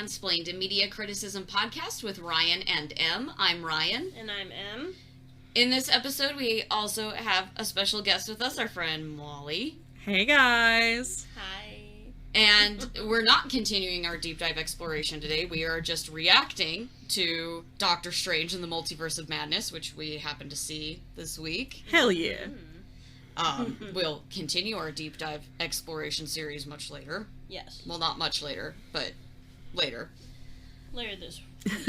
FANSPLAINED, a media criticism podcast with Ryan and Em. I'm Ryan. And I'm Em. In this episode, we also have a special guest with us, our friend Molly. Hey guys! Hi. And we're not continuing our deep dive exploration today. We are just reacting to Doctor Strange in the Multiverse of Madness, which we happened to see this week. Hell yeah. We'll continue our deep dive exploration series much later. Yes. Well, not much later, but later. Later this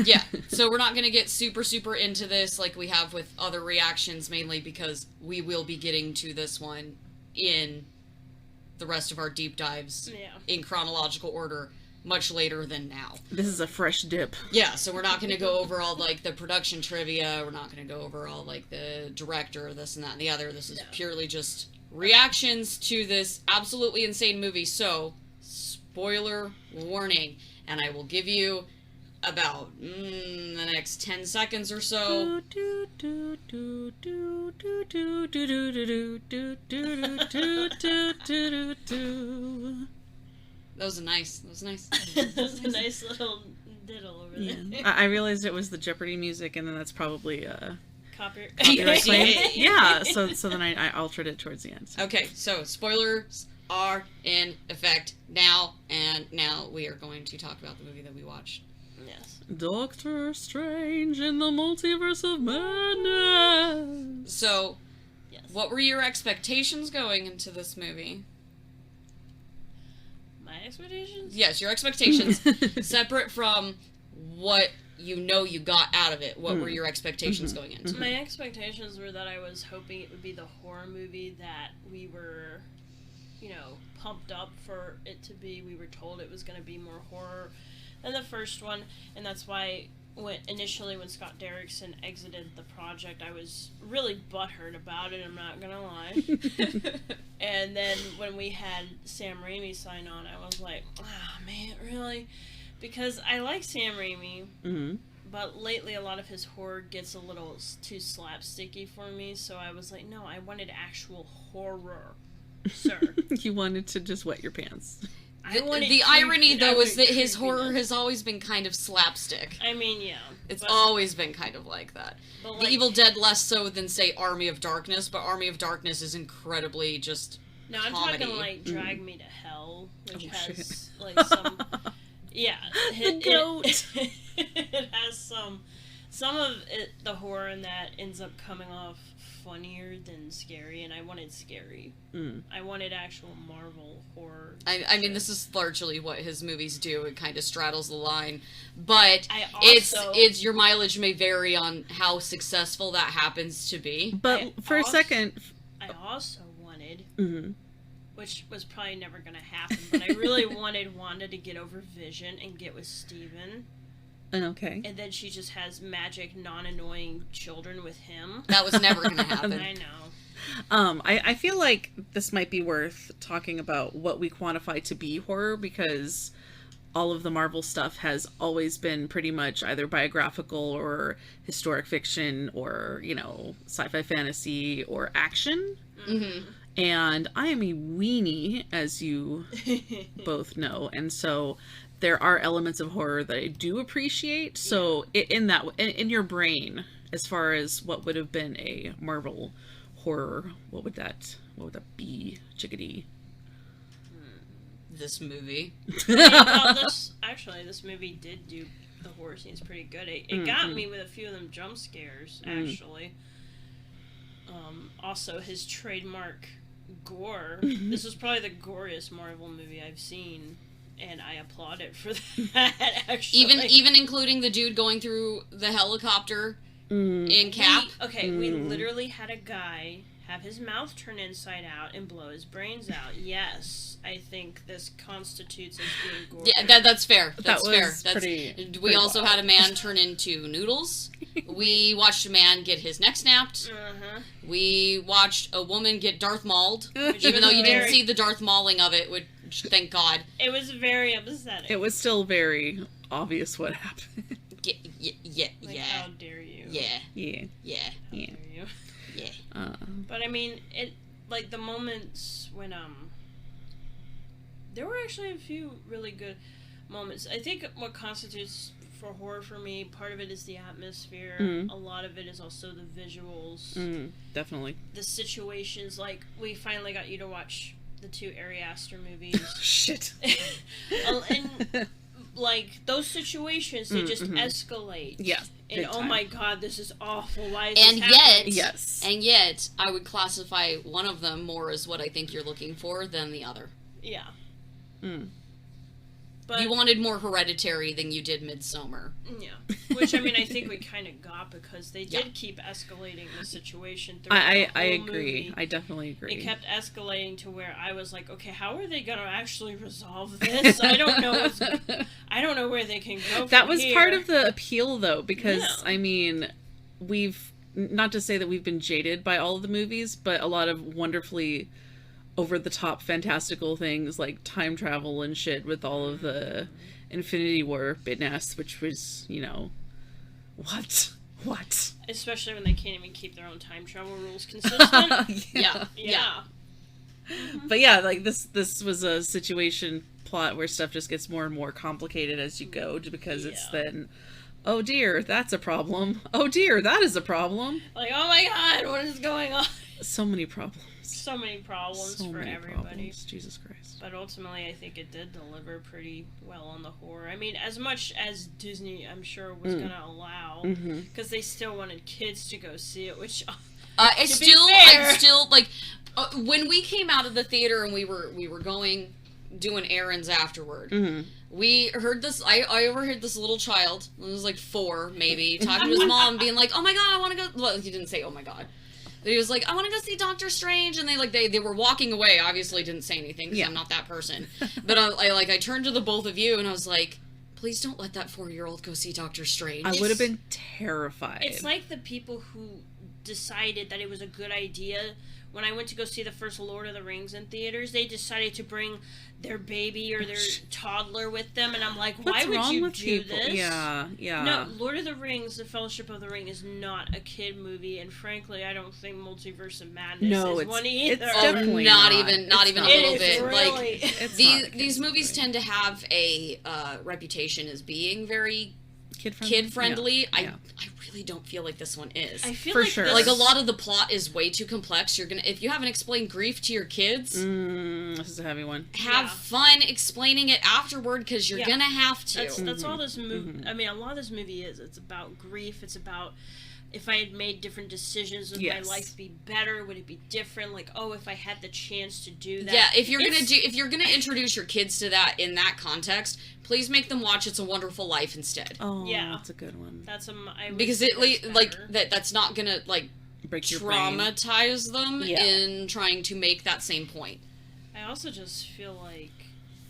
Yeah, so we're not going to get super into this like we have with other reactions, mainly because we will be getting to this one in the rest of our deep dives in chronological order much later than now. This is a fresh dip. Yeah, so we're not going to go over all, like, the production trivia. We're not going to go over all, like, the director, this and that and the other. This is purely just reactions to this absolutely insane movie. So, spoiler warning. And I will give you about the next 10 seconds or so. That was nice. That was nice. That was a nice little diddle over there. I realized it was the Jeopardy music, and then that's probably Copyright claim. Yeah, so then I altered it towards the end. Okay, so spoilers are in effect now, and now we are going to talk about the movie that we watched. Yes. Doctor Strange in the Multiverse of Madness. So, what were your expectations going into this movie? My expectations? Yes, your expectations, separate from what you know you got out of it. What were your expectations going into it? My expectations were that I was hoping it would be the horror movie that we were, pumped up for it to be. We were told it was going to be more horror than the first one, and that's why initially when Scott Derrickson exited the project, I was really butthurt about it, I'm not gonna lie. And then when we had Sam Raimi sign on, I was like, man, really? Because I like Sam Raimi, but lately a lot of his horror gets a little too slapsticky for me, so I was like, no, I wanted actual horror, sir. You wanted to just wet your pants. The irony, though, is that his horror has always been kind of slapstick. I mean, yeah. It's always been kind of like that. The Evil Dead less so than, say, Army of Darkness, but Army of Darkness is incredibly just I'm comedy. talking, like, Drag Me to Hell, which has, shit. like, some... Yeah. It has some of it, the horror in that ends up coming off funnier than scary, and I wanted scary. I wanted actual Marvel horror. I mean, this is largely what his movies do. It kind of straddles the line, but it's your mileage may vary on how successful that happens to be. But a second, I also wanted, which was probably never going to happen, but I really wanted Wanda to get over Vision and get with Steven. Okay. And then she just has magic, non-annoying children with him. That was never going to happen. I know. I feel like this might be worth talking about what we quantify to be horror, because all of the Marvel stuff has always been pretty much either biographical or historic fiction or, sci-fi fantasy or action. And I am a weenie, as you both know, and so there are elements of horror that I do appreciate. So in your brain, as far as what would have been a Marvel horror, what would that be, Chickadee? This movie. This movie did do the horror scenes pretty good. It got me with a few of them jump scares, actually. Also, his trademark gore. This was probably the goriest Marvel movie I've seen. And I applaud it for that, actually. Even including the dude going through the helicopter in Cap? We literally had a guy have his mouth turn inside out and blow his brains out. Yes, I think this constitutes as being gory. Yeah, that's fair. That's fair. We also had a man turn into noodles. We watched a man get his neck snapped. We watched a woman get Darth Mauled. Even though you didn't see the Darth Mauling of it, which, thank God. It was very upsetting. It was still very obvious what happened. Yeah. How dare you? Yeah. How dare you? Yeah. But I mean, the moments when there were actually a few really good moments. I think what constitutes for horror for me, part of it is the atmosphere. A lot of it is also the visuals. Definitely. The situations, like, we finally got you to watch the 2 Ari Aster movies. Shit. And, like, those situations, they just escalate. Yeah. And, oh my god, this is awful. Why is And this yet, happening? Yes. And yet, I would classify one of them more as what I think you're looking for than the other. Yeah. But you wanted more Hereditary than you did Midsommar. Yeah. Which, I mean, I think we kind of got because they did keep escalating the situation through I the whole agree. movie. I definitely agree. It kept escalating to where I was like, okay, how are they going to actually resolve this? I don't know. I don't know where they can go. That from was here. part of the appeal, though, because, Yeah. I mean, we've, not to say that we've been jaded by all of the movies, but a lot of wonderfully over-the-top fantastical things like time travel and shit with all of the Infinity War business, which was, you know, what? Especially when they can't even keep their own time travel rules consistent. Yeah. But yeah, like this was a situation plot where stuff just gets more and more complicated as you go, because it's then, oh dear, that's a problem. Oh dear, that is a problem. Like, oh my god, what is going on? So many problems. So many problems So for many everybody. problems. Jesus Christ. But ultimately, I think it did deliver pretty well on the horror. I mean, as much as Disney, I'm sure, was going to allow, because they still wanted kids to go see it, which... I still, like, when we came out of the theater and we were doing errands afterward, we heard this, I overheard this little child, it was like 4, maybe, talking to his mom, being like, oh my god, I want to go, well, he didn't say, oh my god. He was like, I want to go see Doctor Strange, and they were walking away. Obviously, didn't say anything because I'm not that person. But I turned to the both of you and I was like, please don't let that 4-year-old go see Doctor Strange. I would have been terrified. It's like the people who decided that it was a good idea. When I went to go see the first Lord of the Rings in theaters, they decided to bring their baby or their toddler with them, and I'm like, why would you do this? Yeah. No, Lord of the Rings, The Fellowship of the Ring is not a kid movie, and frankly, I don't think Multiverse of Madness is one either. It's definitely not even a little bit. Really, like these movies tend to have a reputation as being very kid-friendly. Yeah. I really don't feel like this one is. I feel For like sure. this... Like, a lot of the plot is way too complex. If you haven't explained grief to your kids, this is a heavy one. have fun explaining it afterward, because you're gonna have to. That's all this movie. I mean, a lot of this movie is. It's about grief. It's about, if I had made different decisions, would my life be better? Would it be different? Like, oh, if I had the chance to do that. Yeah, if you're gonna introduce your kids to that in that context, please make them watch It's a Wonderful Life instead. Oh, that's a good one. That's because that's not gonna break your traumatize them in trying to make that same point. I also just feel like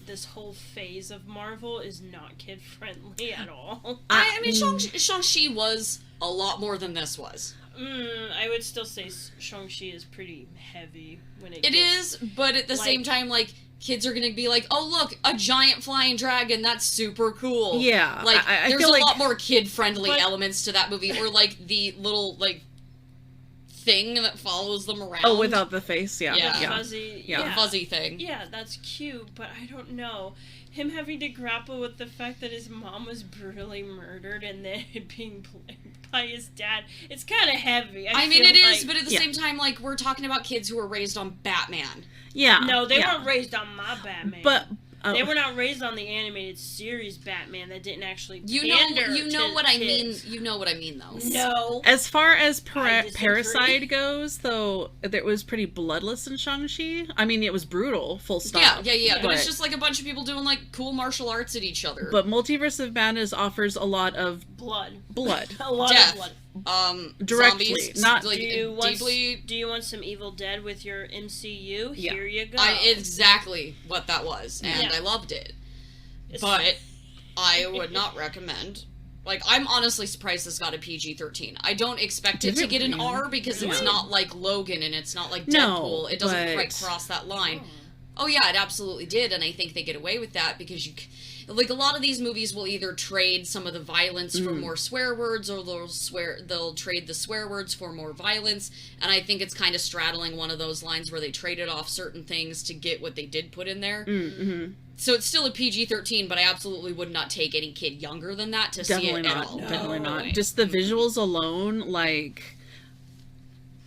this whole phase of Marvel is not kid friendly at all. I mean, Shang-Chi was a lot more than this was. I would still say Shang-Chi is pretty heavy when it is, but at the same time, like, kids are gonna be like, oh look, a giant flying dragon, that's super cool. Yeah. Like, I there's feel a like... lot more kid-friendly elements to that movie, or like the little, like, thing that follows them around. Oh, without the face, The fuzzy thing. Yeah, that's cute, but I don't know. Him having to grapple with the fact that his mom was brutally murdered and then being played by his dad, it's kind of heavy. I mean, it is, but at the same time, like, we're talking about kids who were raised on Batman. Yeah. No, they weren't raised on my Batman. But... they were not raised on the animated series Batman that didn't actually You know what I mean. You know what I mean, though. No. As far as Parasite goes, though, it was pretty bloodless in Shang-Chi. I mean, it was brutal, full stop. Yeah. But it's just like a bunch of people doing, like, cool martial arts at each other. But Multiverse of Madness offers a lot of... Blood. A lot of blood. Directly, zombies, not like, deeply. Do you want some Evil Dead with your MCU? Yeah. Here you go. Exactly what that was, and I loved it. But I would not recommend. Like, I'm honestly surprised this got a PG-13. I don't expect it to get an R because it's not like Logan and it's not like Deadpool. It doesn't quite cross that line. Oh yeah, it absolutely did, and I think they get away with that because like, a lot of these movies will either trade some of the violence for more swear words, or they'll trade the swear words for more violence, and I think it's kind of straddling one of those lines where they traded off certain things to get what they did put in there. Mm-hmm. So it's still a PG-13, but I absolutely would not take any kid younger than that to see it at all. Definitely not. Just the visuals alone, like,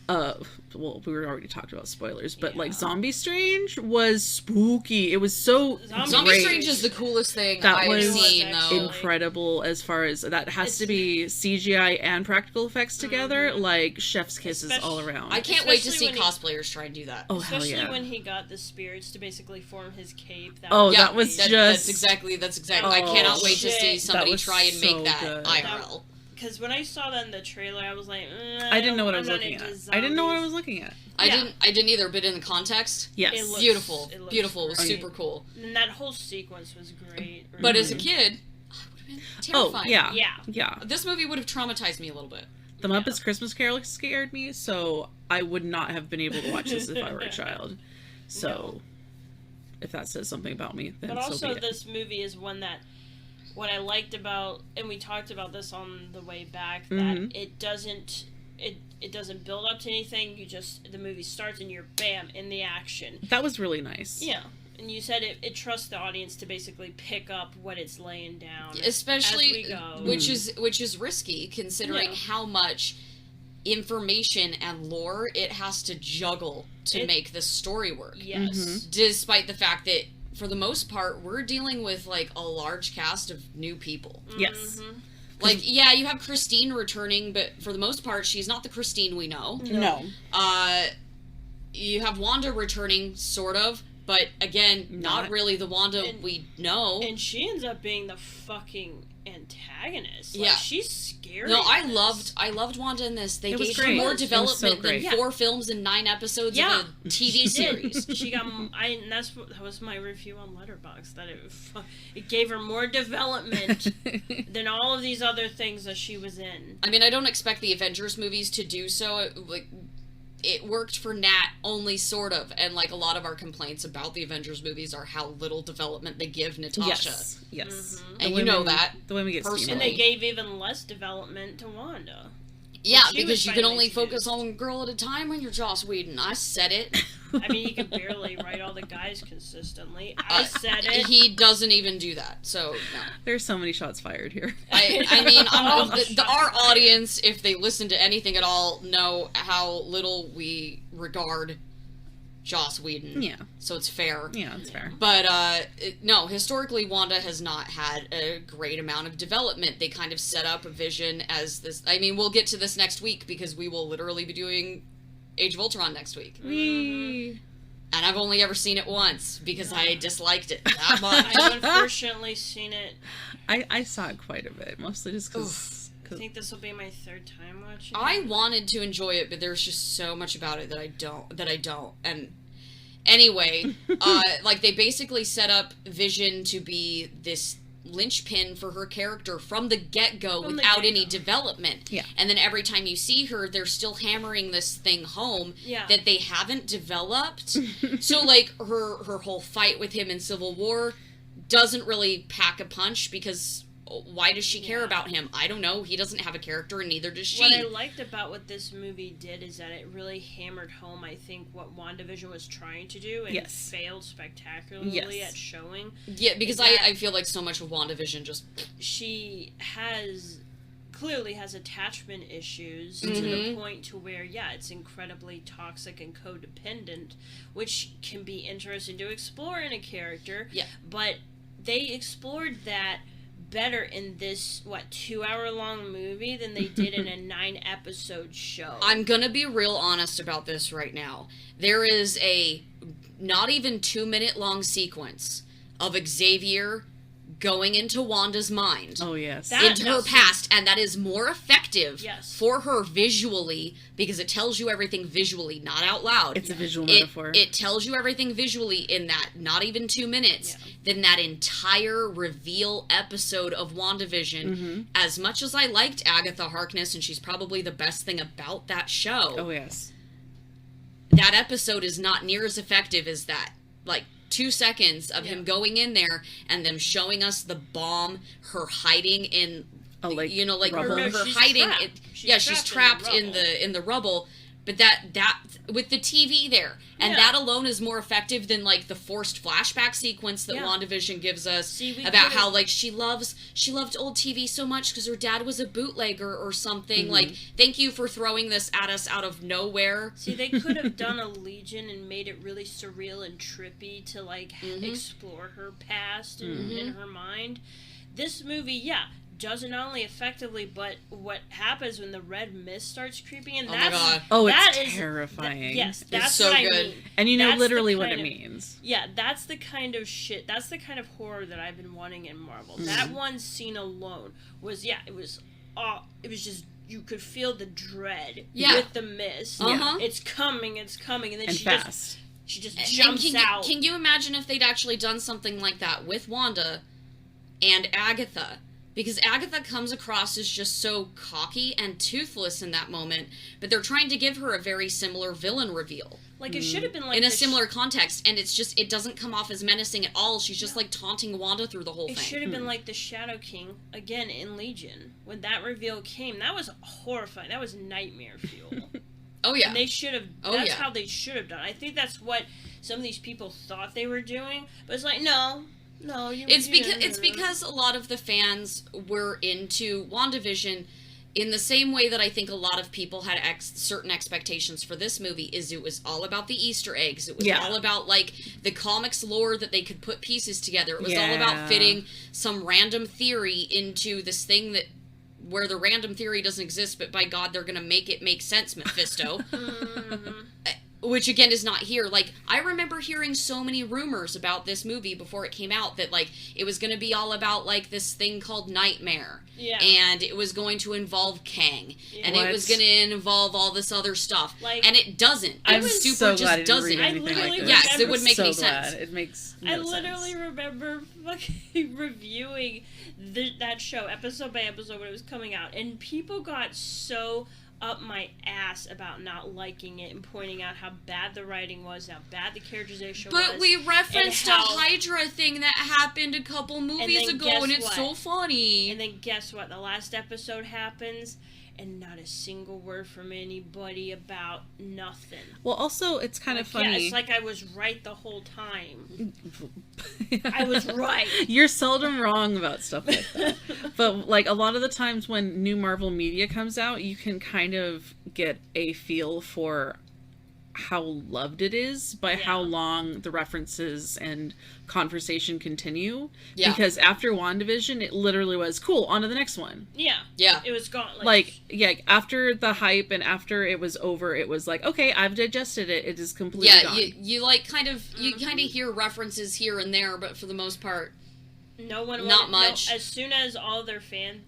well, we were already talked about spoilers, but like Zombie Strange was spooky. It was so Zombie Strange is the coolest thing I've seen, though. Incredible as far as that has to be CGI and practical effects together, like chef's kisses all around. I can't wait to see cosplayers try and do that. Oh, hell especially yeah. when he got the spirits to basically form his cape. That was that's exactly. I cannot wait to see somebody try and so make that good. IRL. Because when I saw that in the trailer, I was like, I didn't know what I was looking at. I didn't know what I was looking at. I didn't either, but in the context, yes, it looks, beautiful. It It was super cool. And that whole sequence was great. But as a kid, I would have been terrified. Yeah. This movie would have traumatized me a little bit. The Muppets Christmas Carol scared me, so I would not have been able to watch this if I were a child. So, if that says something about me, then but also so be it. This movie is one that, what I liked about, and we talked about this on the way back, that it doesn't build up to anything. The movie starts and you're bam in the action. That was really nice. Yeah. And you said it trusts the audience to basically pick up what it's laying down, especially as we go. which is risky considering how much information and lore it has to juggle to make the story work. Yes. Despite the fact that for the most part we're dealing with like a large cast of new people. Yes. Like, yeah, you have Christine returning, but for the most part she's not the Christine we know. No. You have Wanda returning, sort of. But again, not really the Wanda we know. And she ends up being the fucking antagonist. Like, she's scary. No, I loved Wanda in this. They gave her more development than 4 films and 9 episodes of a TV series. She got, that was my review on Letterboxd, that it gave her more development than all of these other things that she was in. I mean, I don't expect the Avengers movies to do so. Like, it worked for Nat only sort of, and like a lot of our complaints about the Avengers movies are how little development they give Natasha. Yes. And you know that. The women get personally. And they gave even less development to Wanda. Yeah, because you can only focus on one girl at a time when you're Joss Whedon. I said it. I mean, he can barely write all the guys consistently. I said it. He doesn't even do that, so no. There's so many shots fired here. I mean, our audience, if they listen to anything at all, know how little we regard Joss Whedon. Yeah. So it's fair. Yeah, it's fair. But, no, historically, Wanda has not had a great amount of development. They kind of set up a Vision as this... I mean, we'll get to this next week, because we will literally be doing Age of Ultron next week. Whee! And I've only ever seen it once, because I disliked it that much. I've unfortunately seen it. I saw it quite a bit, mostly just because... I think this will be my 3rd time watching it. I wanted to enjoy it, but there's just so much about it that I don't. And anyway, like, they basically set up Vision to be this linchpin for her character from the get-go without any development. Yeah. And then every time you see her, they're still hammering this thing home that they haven't developed. So, like, her whole fight with him in Civil War doesn't really pack a punch, because... why does she care about him? I don't know. He doesn't have a character, and neither does she. What I liked about what this movie did is that it really hammered home, I think, what WandaVision was trying to do, and failed spectacularly at showing. Yeah, because I feel like so much of WandaVision just... She clearly has attachment issues to the point to where, it's incredibly toxic and codependent, which can be interesting to explore in a character. Yeah. But they explored that better in this 2-hour-long movie than they did in a 9-episode show. I'm gonna be real honest about this right now. There is a not even 2-minute long sequence of Xavier going into Wanda's mind. Oh, yes. Into her past, and that is more effective Yes. for her visually, because it tells you everything visually, not out loud. It's a visual metaphor. It tells you everything visually in that not even 2 minutes. Than that entire reveal episode of WandaVision. As much as I liked Agatha Harkness, and she's probably the best thing about that show. Oh, yes. That episode is not near as effective as that, 2 seconds of him going in there and them showing us the bomb, her hiding in, rubble. her hiding. She's trapped in the rubble. But that with the TV there, and that alone is more effective than like the forced flashback sequence that WandaVision gives us about how like she loved old TV so much because her dad was a bootlegger or something. Like, thank you for throwing this at us out of nowhere. See, they could have done a Legion and made it really surreal and trippy to like explore her past and in her mind. This movie, does it not only effectively, but what happens when the red mist starts creeping in. Oh my god. It's terrifying. Yes, it's that's so what good. I mean. And you know That's literally what it means. Yeah, that's the kind of shit, that's the kind of horror that I've been wanting in Marvel. That one scene alone was, it was just, you could feel the dread with the mist. It's coming, and then she just jumps out. Can you imagine if they'd actually done something like that with Wanda and Agatha? Because Agatha comes across as just so cocky and toothless in that moment, but they're trying to give her a very similar villain reveal. Like, it should have been like... in a similar context, and it's just, it doesn't come off as menacing at all. She's just, like, taunting Wanda through the whole thing. It should have been like the Shadow King, again, in Legion. When that reveal came, that was horrifying. That was nightmare fuel. Oh, yeah. And they should have... That's how they should have done. I think that's what some of these people thought they were doing, but it's like, no... It's because a lot of the fans were into WandaVision in the same way that I think a lot of people had certain expectations for this movie. Is it was all about the Easter eggs. It was all about like the comics lore that they could put pieces together. It was all about fitting some random theory into this thing that where the random theory doesn't exist, but by God, they're gonna make it make sense, Mephisto. Which, again, is not here. Like, I remember hearing so many rumors about this movie before it came out that, like, it was going to be all about, like, this thing called Nightmare. Yeah. And it was going to involve Kang. Yeah. And it was going to involve all this other stuff. Like, and it doesn't. I'm so glad it doesn't. I literally yes, it would make any sense. It makes no sense. I literally remember fucking reviewing that show, episode by episode, when it was coming out. And people got so... up my ass about not liking it and pointing out how bad the writing was, how bad the characterization was. But we referenced a Hydra thing that happened a couple movies ago, and it's so funny. And then guess what? The last episode happens, and not a single word from anybody about nothing. Well, also, it's kind of funny. Yeah, it's like I was right the whole time. I was right. You're seldom wrong about stuff like that. But, like, a lot of the times when new Marvel media comes out, you can kind of get a feel for how loved it is by how long the references and conversation continue. Yeah. Because after WandaVision, it literally was, cool, on to the next one. Yeah. Yeah. It was gone. After the hype and after it was over, it was like, okay, I've digested it. It is completely gone. You like, kind of, you kind of hear references here and there, but for the most part, not much. As soon as all the fan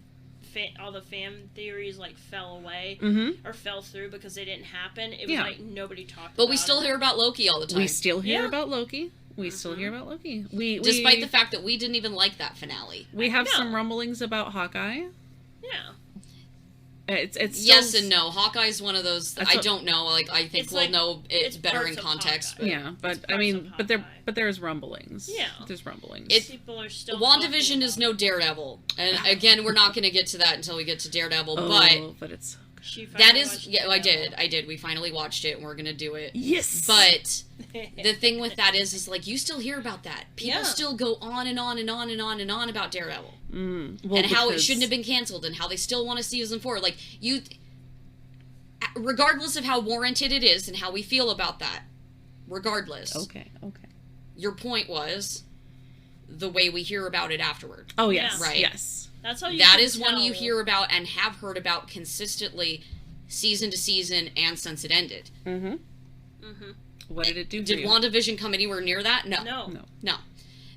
theories like fell away or fell through because they didn't happen, it was like nobody talked about it. But we still hear about Loki all the time. We still hear about Loki. We still hear about Loki. Despite the fact that we didn't even like that finale. We have some rumblings about Hawkeye. Yeah. It's yes and no. Hawkeye's one of those. I don't know. Like, I think we'll know it's better in context. But, yeah, but I mean, but there's rumblings. Yeah, there's rumblings. People are still. WandaVision is no Daredevil, and again, we're not going to get to that until we get to Daredevil. But it's. That is, I did. We finally watched it, and we're gonna do it. Yes. But the thing with that is like you still hear about that. People still go on and on and on and on and on about Daredevil, and how it shouldn't have been canceled, and how they still want a season 4. Like regardless of how warranted it is and how we feel about that, regardless. Okay. Your point was the way we hear about it afterward. Oh yes, right. Yes. That's how you that is one you hear about and have heard about consistently, season to season, and since it ended. What did it do? Did WandaVision come anywhere near that? No.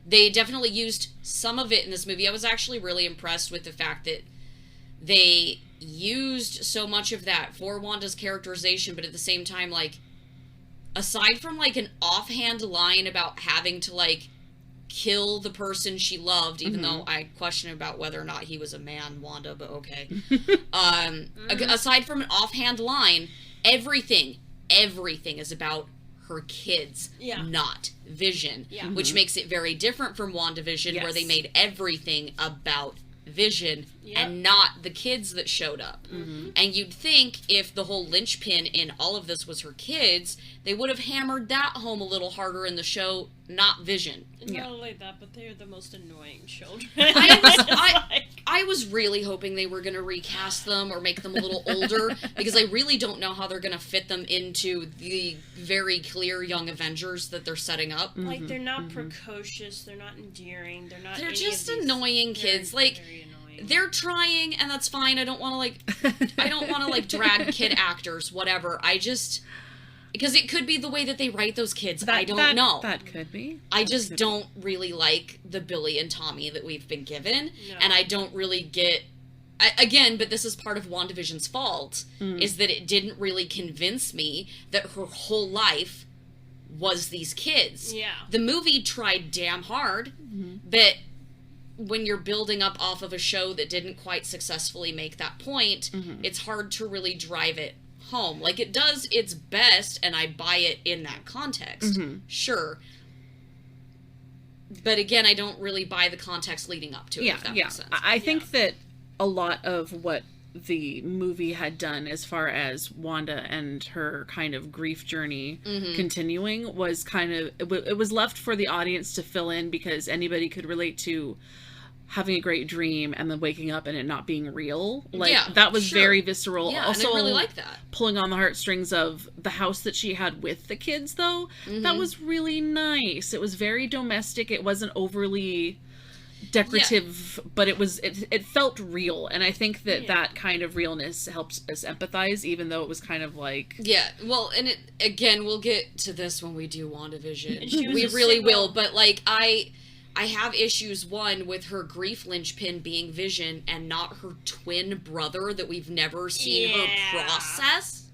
They definitely used some of it in this movie. I was actually really impressed with the fact that they used so much of that for Wanda's characterization, but at the same time, like, aside from like an offhand line about having to like kill the person she loved, even though I question about whether or not he was a man, Wanda, but okay. Aside from an offhand line, everything is about her kids, Yeah. not Vision. Yeah. Which makes it very different from WandaVision, where they made everything about Vision and not the kids that showed up. And you'd think if the whole linchpin in all of this was her kids, they would have hammered that home a little harder in the show, not Vision. Not only that, but they are the most annoying children. I was really hoping they were going to recast them or make them a little older, because I really don't know how they're going to fit them into the very clear young Avengers that they're setting up. Like, they're not precocious, they're not endearing, they're just annoying kids. Like, very annoying. they're trying, and that's fine. I don't want to drag kid actors, whatever. Because it could be the way that they write those kids. I don't know. That could be. I just don't really like the Billy and Tommy that we've been given. No. And I don't really get... Again, but this is part of WandaVision's fault, is that it didn't really convince me that her whole life was these kids. Yeah. The movie tried damn hard, but when you're building up off of a show that didn't quite successfully make that point, it's hard to really drive it home. Like, it does its best, and I buy it in that context. Sure. But again, I don't really buy the context leading up to it, if that makes sense. I think that a lot of what the movie had done as far as Wanda and her kind of grief journey continuing was kind of, it was left for the audience to fill in, because anybody could relate to having a great dream and then waking up and it not being real. Like, that was very visceral. Yeah, also, and I really like that. Pulling on the heartstrings of the house that she had with the kids, though, that was really nice. It was very domestic. It wasn't overly decorative, but it felt real. And I think that that kind of realness helps us empathize, even though it was kind of like... Yeah, well, and again, we'll get to this when we do WandaVision. We really will, but, like, I have issues, one, with her grief linchpin being Vision and not her twin brother that we've never seen her process.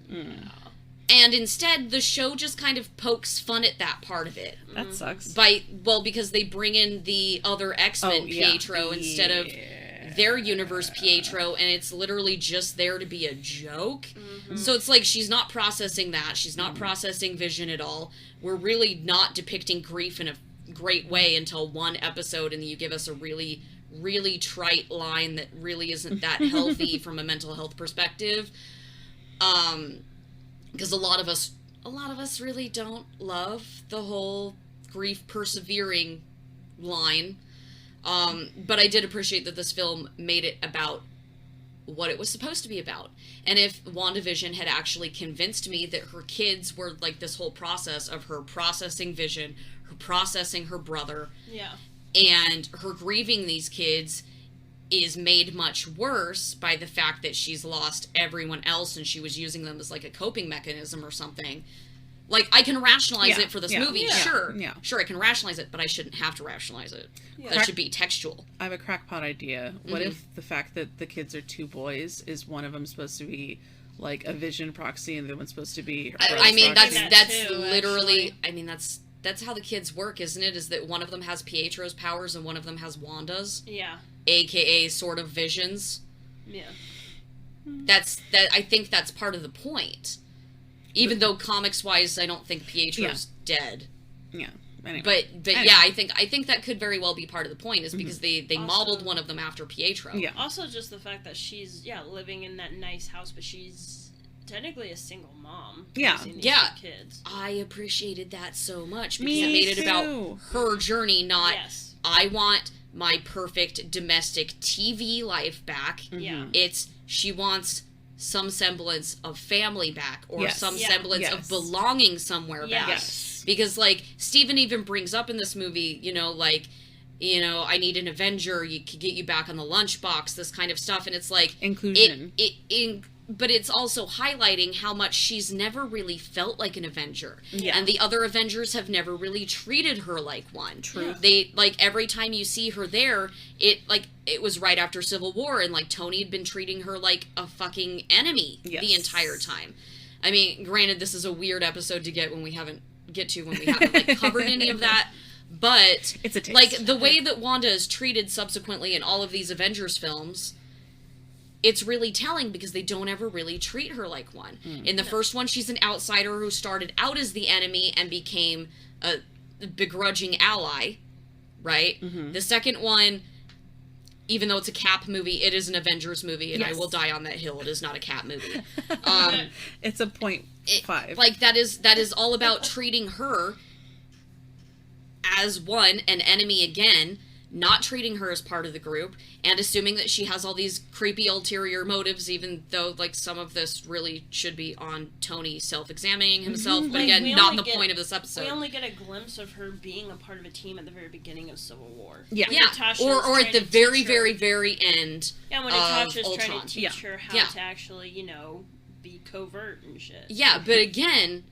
And instead, the show just kind of pokes fun at that part of it. That sucks. Because they bring in the other X-Men Pietro instead of their universe Pietro, and it's literally just there to be a joke. So it's like, she's not processing that. She's not processing Vision at all. We're really not depicting grief in a great way until one episode, and you give us a really, really trite line that really isn't that healthy from a mental health perspective. Because a lot of us really don't love the whole grief persevering line. But I did appreciate that this film made it about what it was supposed to be about. And if WandaVision had actually convinced me that her kids were like this whole process of her processing Vision, her processing her brother, and her grieving these kids is made much worse by the fact that she's lost everyone else and she was using them as like a coping mechanism or something. Like, I can rationalize it for this movie, sure. Sure, I can rationalize it, but I shouldn't have to rationalize it. That should be textual. I have a crackpot idea. What if the fact that the kids are two boys is one of them supposed to be like a Vision proxy and the other one's supposed to be her I mean, proxy? that's literally, actually. I mean, that's how the kids work, isn't it? Is that one of them has Pietro's powers and one of them has Wanda's? Yeah. AKA sort of Visions. Yeah. I think that's part of the point. Even though comics-wise, I don't think Pietro's dead. Yeah. Anyway. But anyway. yeah, I think that could very well be part of the point, is because they also modeled one of them after Pietro. Yeah. Also, just the fact that she's living in that nice house, but she's technically a single mom. Yeah. These kids. I appreciated that so much, because Me it made it too. about her journey, not I want my perfect domestic TV life back. Yeah. It's she wants some semblance of family back, or some semblance of belonging somewhere back. Yes. Because, like, Steven even brings up in this movie, I need an Avenger, you could get you back on the lunchbox, this kind of stuff, and it's like... Inclusion. But it's also highlighting how much she's never really felt like an Avenger. Yeah. And the other Avengers have never really treated her like one. True. They, like, every time you see her there, it was right after Civil War, and, like, Tony had been treating her like a fucking enemy the entire time. I mean, granted, this is a weird episode to get when we haven't like, covered any of that. But, it's a taste. Like, the way that Wanda is treated subsequently in all of these Avengers films... it's really telling because they don't ever really treat her like one. In the first one, she's an outsider who started out as the enemy and became a begrudging ally, right? The second one, even though it's a Cap movie, it is an Avengers movie, and I will die on that hill. It is not a Cap movie. It's a 0.5. Like, that is all about treating her as one, an enemy again, not treating her as part of the group, and assuming that she has all these creepy ulterior motives, even though, like, some of this really should be on Tony self-examining himself, but again, not the point of this episode. We only get a glimpse of her being a part of a team at the very beginning of Civil War. Yeah. Or at the very, very, very end. Yeah, when Natasha's Ultron. trying to teach her how to actually, you know, be covert and shit. Yeah, but again,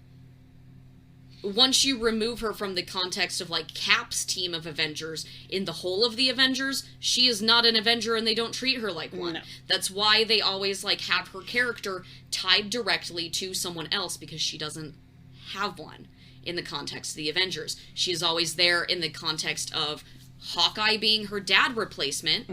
once you remove her from the context of, like, Cap's team of Avengers, in the whole of the Avengers, she is not an Avenger and they don't treat her like one. No. That's why they always, like, have her character tied directly to someone else, because she doesn't have one in the context of the Avengers. She is always there in the context of Hawkeye being her dad replacement,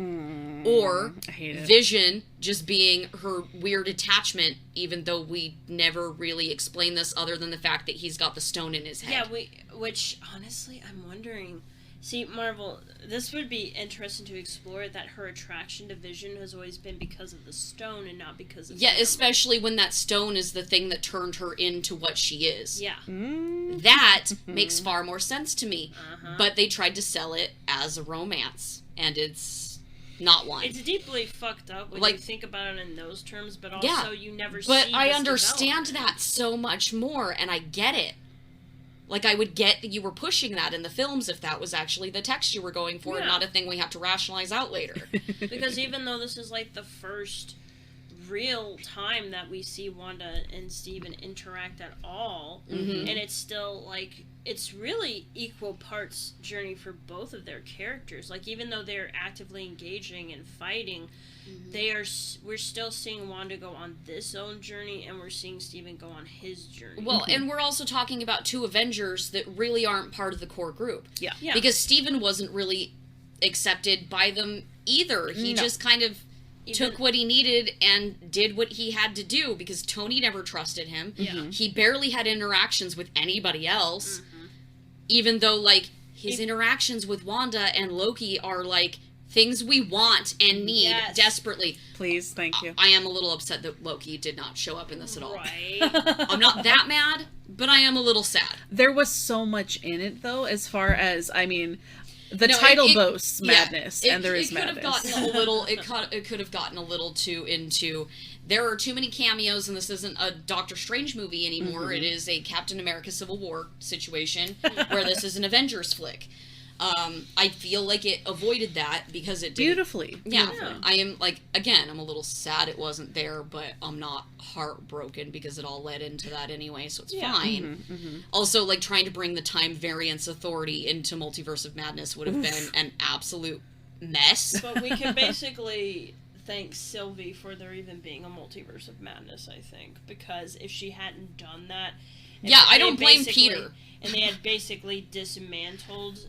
or Vision just being her weird attachment, even though we never really explain this other than the fact that he's got the stone in his head. Yeah, which, honestly, I'm wondering... See, Marvel, this would be interesting to explore, that her attraction to Vision has always been because of the stone and not because of him. Especially when that stone is the thing that turned her into what she is. Yeah. That makes far more sense to me. But they tried to sell it as a romance, and it's not one. It's deeply fucked up when you think about it in those terms, but also you never see But I this understand development. that so much more, and I get it. Like, I would get that you were pushing that in the films if that was actually the text you were going for, and not a thing we have to rationalize out later. Because even though this is, like, the first real time that we see Wanda and Steven interact at all, and it's still, like, it's really equal parts journey for both of their characters. Like, even though they're actively engaging and fighting, we're still seeing Wanda go on this own journey, and we're seeing Steven go on his journey. Well, and we're also talking about two Avengers that really aren't part of the core group. Yeah. Because Steven wasn't really accepted by them either. He just kind of took what he needed and did what he had to do, because Tony never trusted him. He barely had interactions with anybody else, even though, like, his interactions with Wanda and Loki are, like, things we want and need desperately. Please, thank you. I am a little upset that Loki did not show up in this at all. Right. I'm not that mad, but I am a little sad. There was so much in it, though, as far as, I mean... The title boasts madness, and there is madness. It could have gotten a little too into... There are too many cameos, and this isn't a Doctor Strange movie anymore. It is a Captain America Civil War situation, where this is an Avengers flick. I feel like it avoided that because it did. Beautifully. Yeah. I am, like, again, I'm a little sad it wasn't there, but I'm not heartbroken because it all led into that anyway, so it's fine. Also, like, trying to bring the Time Variance Authority into Multiverse of Madness would have been an absolute mess. But we can basically thank Sylvie for there even being a Multiverse of Madness, I think, because if she hadn't done that... I don't blame Peter. And they had basically dismantled...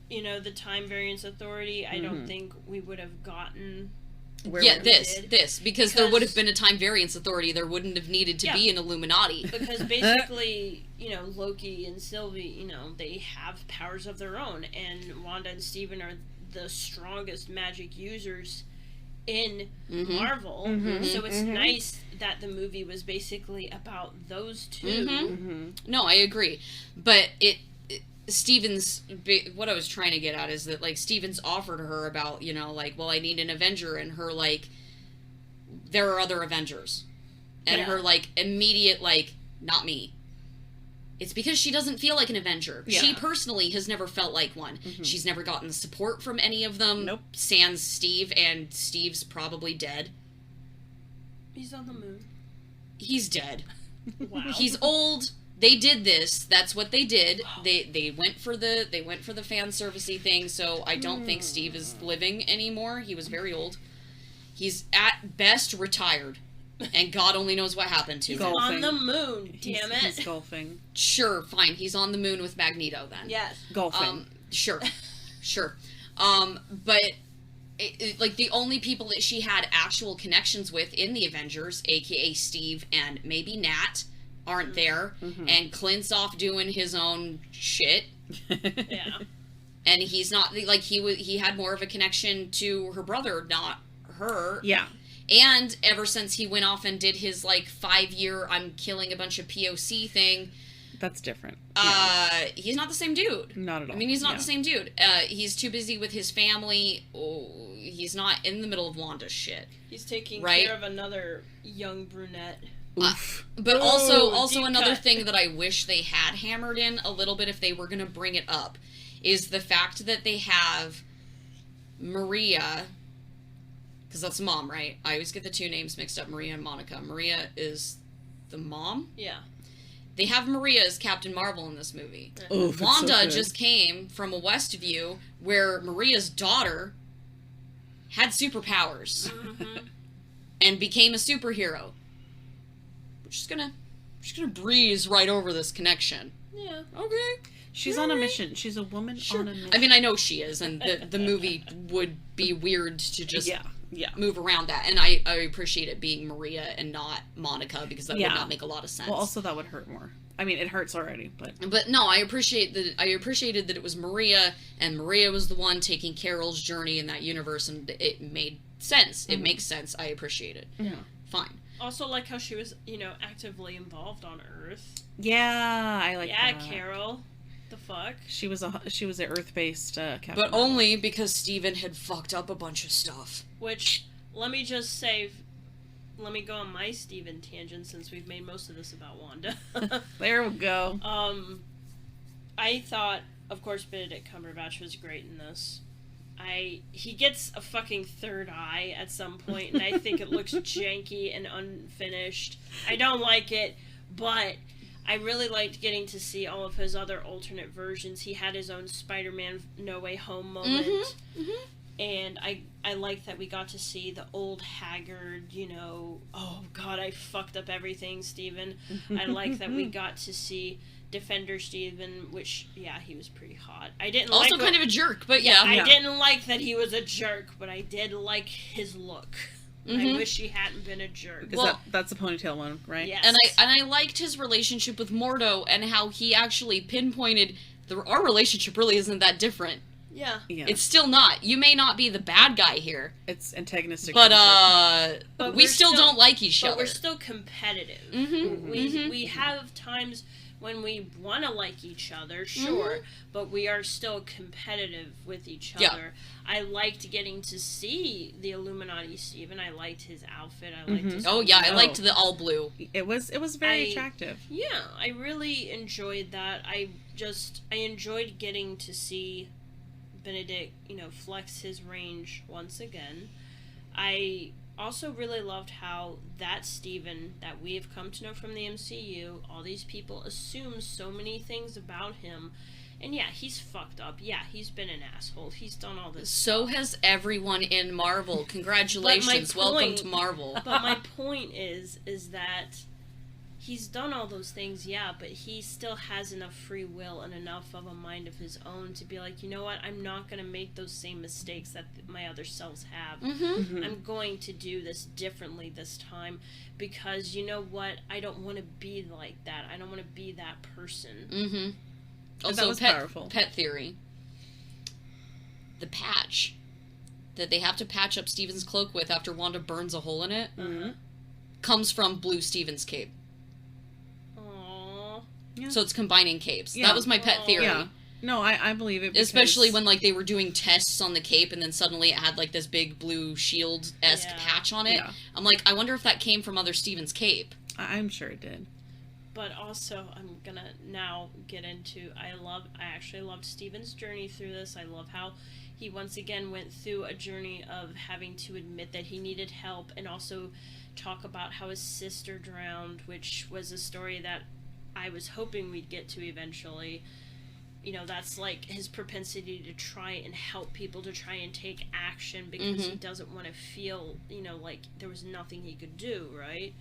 you know, the Time Variance Authority, I don't think we would have gotten... because there would have been a Time Variance Authority. There wouldn't have needed to be an Illuminati. Because basically, you know, Loki and Sylvie, you know, they have powers of their own, and Wanda and Steven are the strongest magic users in Marvel. So it's nice that the movie was basically about those two. No, I agree. But Steven's, what I was trying to get at is that, like, Steven's offered her about, you know, like, well, I need an Avenger, and her, like, there are other Avengers. And her, like, immediate, like, not me. It's because she doesn't feel like an Avenger. She personally has never felt like one. She's never gotten support from any of them. Nope. Sans Steve, and Steve's probably dead. He's on the moon. He's dead. Wow. He's old. They did this. That's what they did. They went for the fan servicey thing. So I don't think Steve is living anymore. He was very old. He's at best retired, and God only knows what happened to him. He's on the moon. Damn it. He's golfing. Sure, fine. He's on the moon with Magneto then. Yes. Golfing. Sure. But like, the only people that she had actual connections with in the Avengers, aka Steve and maybe Nat, aren't there, and Clint's off doing his own shit. Yeah. And he's not, like, he had more of a connection to her brother, not her. Yeah. And ever since he went off and did his, like, 5-year I'm killing a bunch of POC thing... That's different. He's not the same dude. Not at all. I mean, he's not the same dude. He's too busy with his family. Oh, he's not in the middle of Wanda's shit. He's taking care of another young brunette. But also deep another cut. thing that I wish they had hammered in a little bit if they were going to bring it up is the fact that they have Maria, because that's the mom, right? I always get the two names mixed up, Maria and Monica. Maria is the mom? Yeah. They have Maria as Captain Marvel in this movie. Oof, Wanda so good. just came from a Westview where Maria's daughter had superpowers and became a superhero. We're just gonna breeze right over this connection. Yeah. Okay. She's on a mission. She's a woman on a mission. I mean, I know she is, and the movie would be weird to just move around that. And I appreciate it being Maria and not Monica, because that would not make a lot of sense. Well, also that would hurt more. I mean, it hurts already, but no, I appreciated that it was Maria, and Maria was the one taking Carol's journey in that universe, and it made sense. It makes sense. I appreciate it. Yeah. Fine. Also, like how she was, actively involved on Earth. Yeah, I like that. Yeah, Carol. The fuck? She was an Earth-based Captain But Marvel. only because Steven had fucked up a bunch of stuff. Which, let me just say, let me go on my Steven tangent since we've made most of this about Wanda. There we go. I thought, of course, Benedict Cumberbatch was great in this. He gets a fucking third eye at some point, and I think it looks janky and unfinished. I don't like it, but I really liked getting to see all of his other alternate versions. He had his own Spider-Man No Way Home moment. And I like that we got to see the old haggard, oh god, I fucked up everything, Steven. I like that we got to see Defender Steven, which, he was pretty hot. I didn't also like... kind of a jerk, but I didn't like that he was a jerk, but I did like his look. I wish he hadn't been a jerk. That's the ponytail one, right? Yes. And I liked his relationship with Mordo, and how he actually pinpointed our relationship really isn't that different. Yeah. It's still not. You may not be the bad guy here. It's antagonistic. But we still don't like each other. But we're still competitive. We have times when we want to like each other, sure, but we are still competitive with each other. I liked getting to see the Illuminati Steven. I liked his outfit. I liked his I liked the all blue. It was very attractive. Yeah, I really enjoyed that. I enjoyed getting to see Benedict, flex his range once again. I also really loved how that Steven that we have come to know from the MCU, all these people assume so many things about him. And he's fucked up. Yeah, he's been an asshole. He's done all this stuff. Has everyone in Marvel. Congratulations. Welcome to Marvel. But my point is that he's done all those things, but he still has enough free will and enough of a mind of his own to be like, you know what, I'm not going to make those same mistakes that my other selves have. I'm going to do this differently this time because, you know what, I don't want to be like that. I don't want to be that person. Also, that was powerful. Pet theory. The patch that they have to patch up Steven's cloak with after Wanda burns a hole in it comes from Blue Steven's cape. Yeah. So it's combining capes. That was my pet theory. Yeah. No, I believe it. Especially when they were doing tests on the cape, and then suddenly it had this big blue shield-esque patch on it. Yeah. I'm like, I wonder if that came from other Steven's cape. I'm sure it did. But also, I'm gonna now get into. I actually loved Steven's journey through this. I love how he once again went through a journey of having to admit that he needed help, and also talk about how his sister drowned, which was a story that I was hoping we'd get to eventually. That's his propensity to try and help people, to try and take action because he doesn't want to feel, like there was nothing he could do, right?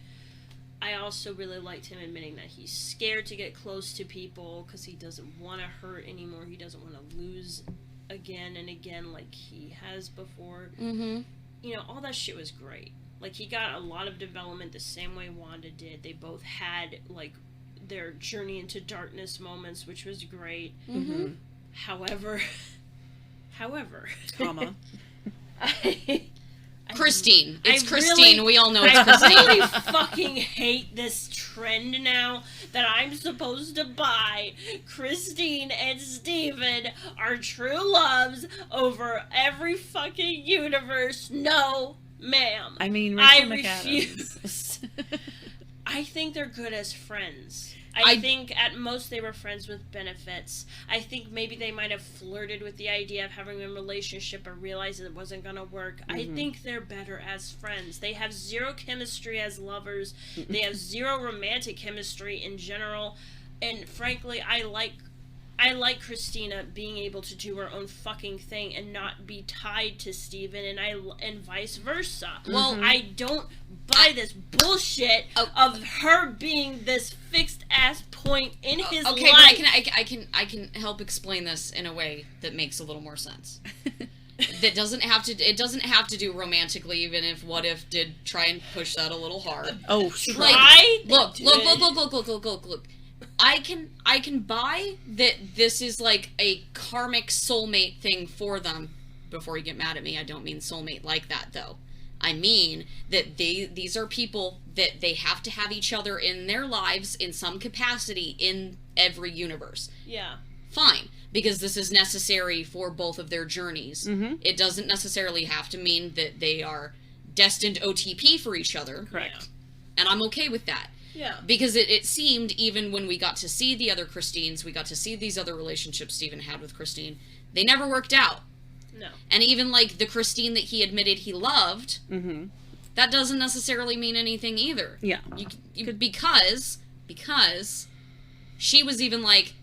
I also really liked him admitting that he's scared to get close to people because he doesn't want to hurt anymore. He doesn't want to lose again and again like he has before. Mm-hmm. You know, all that shit was great. Like, he got a lot of development the same way Wanda did. They both had, like, their journey into darkness moments, which was great. Mm-hmm. However, Comma. Christine. It's Christine. Really, we all know it's I Christine. really fucking hate this trend now that I'm supposed to buy Christine and Steven are true loves over every fucking universe. No, ma'am. I mean, I Rachel refuse. I think they're good as friends. I think at most they were friends with benefits. I think maybe they might have flirted with the idea of having a relationship or realized it wasn't going to work. I think they're better as friends. They have zero chemistry as lovers. They have zero romantic chemistry in general. And frankly, I like Christina being able to do her own fucking thing and not be tied to Steven, and vice versa. Well, I don't buy this bullshit of her being this fixed ass point in his life. Okay, but I can help explain this in a way that makes a little more sense. It doesn't have to do romantically, even if What If did try and push that a little hard. Oh, like, look. I can buy that this is like a karmic soulmate thing for them. Before you get mad at me, I don't mean soulmate like that, though. I mean that these are people that they have to have each other in their lives in some capacity in every universe. Yeah. Fine, because this is necessary for both of their journeys. Mm-hmm. It doesn't necessarily have to mean that they are destined OTP for each other. Correct. And I'm okay with that. Yeah. Because it seemed, even when we got to see the other Christines, we got to see these other relationships Steven had with Christine, they never worked out. No. And even, like, the Christine that he admitted he loved, that doesn't necessarily mean anything either. Yeah. Because she was even like,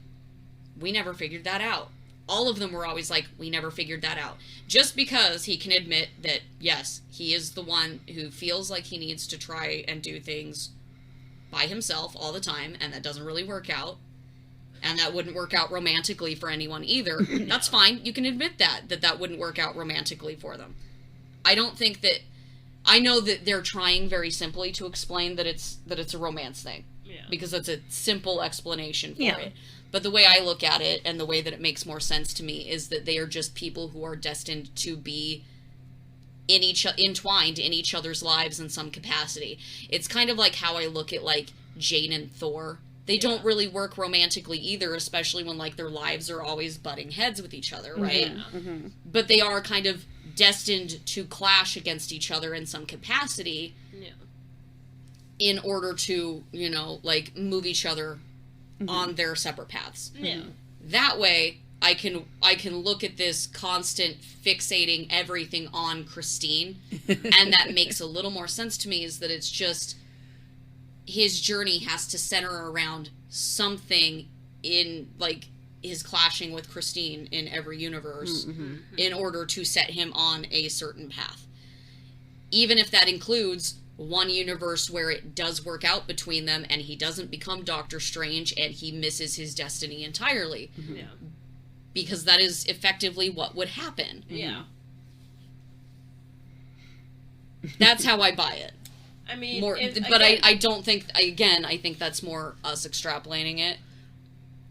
we never figured that out. All of them were always like, we never figured that out. Just because he can admit that, yes, he is the one who feels like he needs to try and do things by himself all the time, and that doesn't really work out. And that wouldn't work out romantically for anyone either. That's fine. You can admit that wouldn't work out romantically for them. I don't think that... I know that they're trying very simply to explain that it's a romance thing. Yeah. Because that's a simple explanation for it. But the way I look at it, and the way that it makes more sense to me, is that they are just people who are destined to be entwined in each other's lives in some capacity. It's kind of like how I look at, like, Jane and Thor. They don't really work romantically either, especially when, like, their lives are always butting heads with each other, right? Mm-hmm. But they are kind of destined to clash against each other in some capacity in order to, you know, like, move each other on their separate paths. Yeah. That way, I can look at this constant fixating everything on Christine, and that makes a little more sense to me, is that it's just his journey has to center around something in, like, his clashing with Christine in every universe in order to set him on a certain path. Even if that includes one universe where it does work out between them and he doesn't become Doctor Strange and he misses his destiny entirely. Yeah. Because that is effectively what would happen. Yeah. That's how I buy it. I mean, I don't think, again, I think that's more us extrapolating it